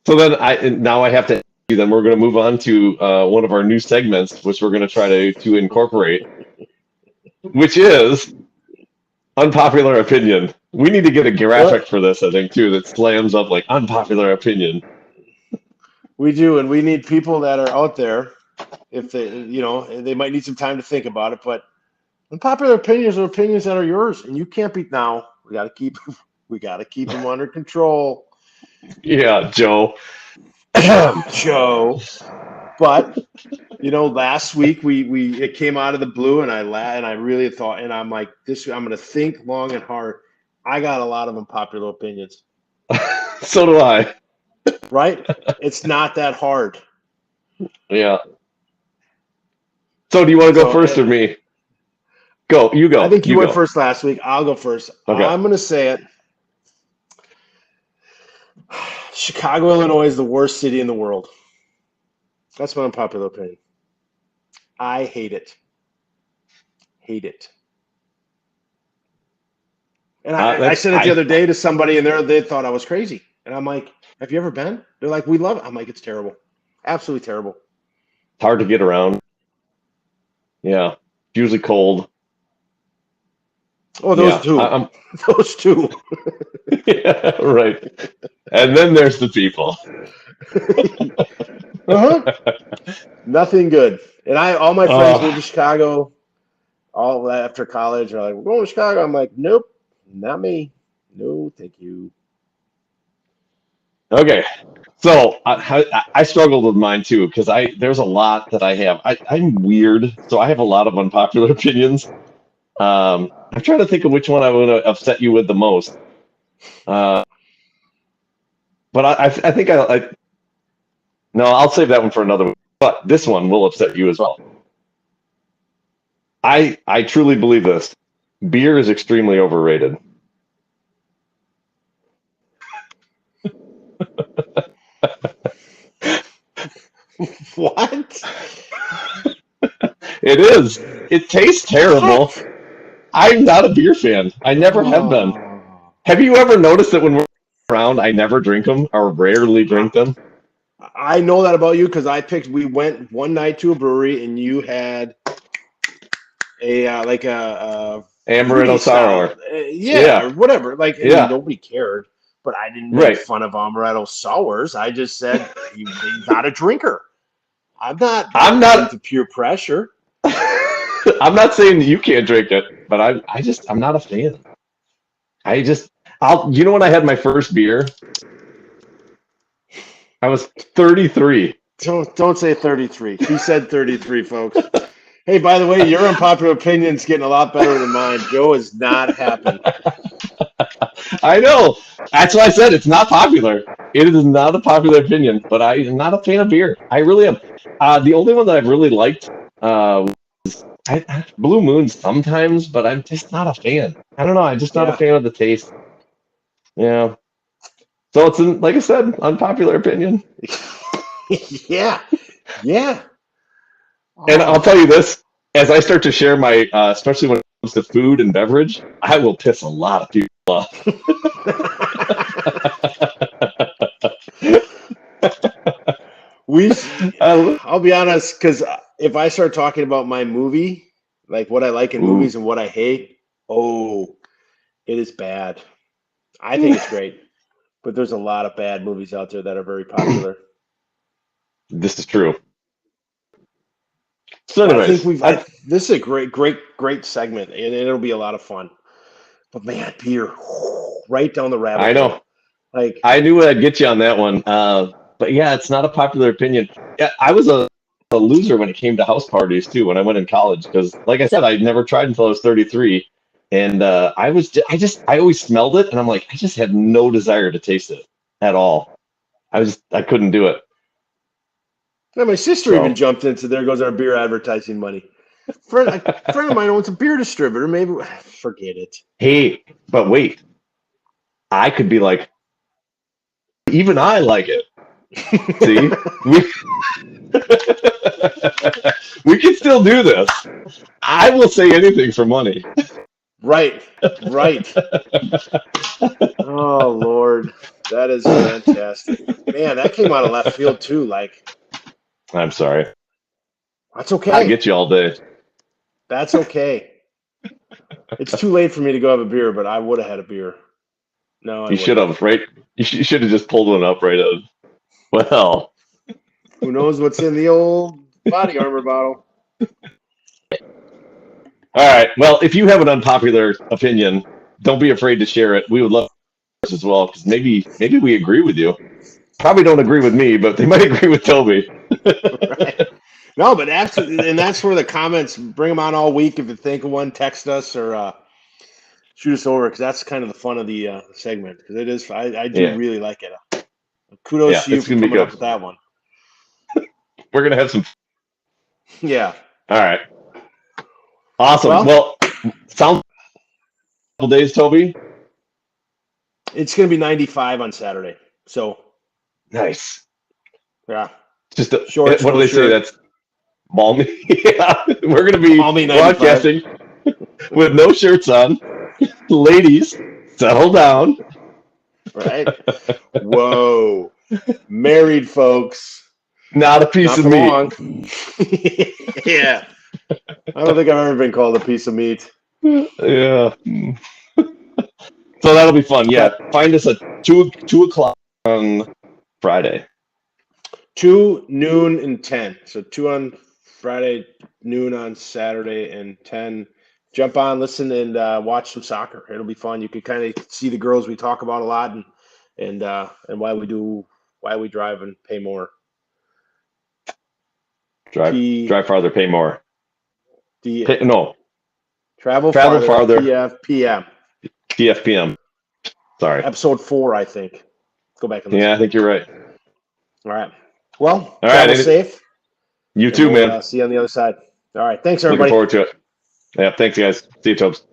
So then now I have to. Then we're going to move on to one of our new segments, which we're going to try to incorporate, which is unpopular opinion. We need to get a graphic for this, I think, too, that slams up like unpopular opinion. We do, and we need people that are out there. If they might need some time to think about it, but unpopular opinions are opinions that are yours, and you can't be. Now we got to keep them under control. Yeah, Joe. Joe. But last week it came out of the blue, and I really thought, and I'm like, I'm going to think long and hard. I got a lot of unpopular opinions. So do I. Right? It's not that hard. Yeah. So do you want to go first or me? Go. You go. I think you went first last week. I'll go first. Okay. I'm going to say it. Chicago, Illinois is the worst city in the world. That's my unpopular opinion. I hate it. Hate it. And I said it the other day to somebody, and they thought I was crazy. And I'm like, have you ever been? They're like, we love it. I'm like, it's terrible. Absolutely terrible. It's hard to get around. Yeah. It's usually cold. Oh, those two. Those two. Yeah, right. And then there's the people. Nothing good. And all my friends moved to Chicago all after college. Are like, we're going to Chicago. I'm like, nope, not me. No, thank you. Okay. So I struggled with mine too, because there's a lot that I have. I'm weird, so I have a lot of unpopular opinions. I'm trying to think of which one I want to upset you with the most. But I think no, I'll save that one for another one. But this one will upset you as well. I truly believe this. Beer is extremely overrated. What? It is. It tastes terrible. What? I'm not a beer fan. I never have been. Have you ever noticed that when we're around, I never drink them or rarely drink them? I know that about you because we went one night to a brewery and you had a Amaretto sour. Yeah, or whatever. Like, I mean, nobody cared, but I didn't make fun of amaretto sours. I just said he's not a drinker. I'm not into pure pressure. I'm not saying that you can't drink it, but I'm not a fan. You know when I had my first beer? I was 33. Don't say 33. He said 33, folks. Hey, by the way, your unpopular opinion's getting a lot better than mine. Joe is not happy. I know. That's why I said it's not popular. It is not a popular opinion, but I am not a fan of beer. I really am. The only one that I've really liked was Blue Moon sometimes, but I'm just not a fan. I don't know. I'm just not a fan of the taste. Yeah. So it's, like I said, unpopular opinion. Yeah. And I'll tell you this, as I start to share my, especially when it comes to food and beverage, I will piss a lot of people off. I'll be honest, because if I start talking about my movie, like what I like in movies and what I hate, it is bad. I think it's great, but there's a lot of bad movies out there that are very popular. This is true. So anyways, I think this is a great segment, and it'll be a lot of fun. But man, beer, right down the rabbit I hole. know. Like, I knew I'd get you on that one. But yeah, it's not a popular opinion. Yeah, I was a loser when it came to house parties too when I went in college because, like I said, I never tried until I was 33, and I always smelled it, and I'm like, I just had no desire to taste it at all. I couldn't do it. yeah, my sister So- even jumped into there goes our beer advertising money. A friend of mine owns a beer distributor. Maybe forget it. Hey, but wait, I could be like, even I like it. See, we can still do this. I will say anything for money. Right. Oh Lord, that is fantastic. Man, that came out of left field too. Like, I'm sorry. that's I okay. get you all day. That's okay. It's too late for me to go have a beer, but I would have had a beer. No, I You should wouldn't. have, right? You should have just pulled one up right out. Well, Who knows what's in the old body armor bottle? all right. Well, if you have an unpopular opinion, don't be afraid to share it. We would love yours as well because maybe we agree with you. Probably don't agree with me, but they might agree with Toby. Right. No, but absolutely, and that's where the comments, bring them on all week. If you think of one, text us or shoot us over because that's kind of the fun of the segment because it is. I do Yeah. really like it. Kudos Yeah, to you it's for gonna be coming up good. with that one. We're gonna have some. Yeah. All right. Awesome. Well, sounds couple days, Toby. It's going to be 95 on Saturday. So, Nice. yeah. Just Shorts, what do no they say? shirt. That's balmy. Yeah, we're gonna be Balmy 95. broadcasting with no shirts on. Ladies, settle down. Right? Whoa. Married folks. Not a piece Not of for meat. long. Yeah. I don't think I've ever been called a piece of meat. Yeah. So that'll be fun. Yeah. Find us at 2 o'clock on Friday. 2, noon, and 10. So 2 on Friday, noon on Saturday, and 10. Jump on, listen, and watch some soccer. It'll be fun. You can kind of see the girls we talk about a lot and why we drive and pay more. Drive farther, pay more. No, Travel farther. PFPM. TFPM. Sorry. Episode 4, I think. Go back and listen. Yeah, I think you're right. All right. Well, All travel right. safe. You too, We'll man. see you on the other side. All right. Thanks, Looking everybody. forward to it. Yeah. Thanks, guys. See you, Tobes.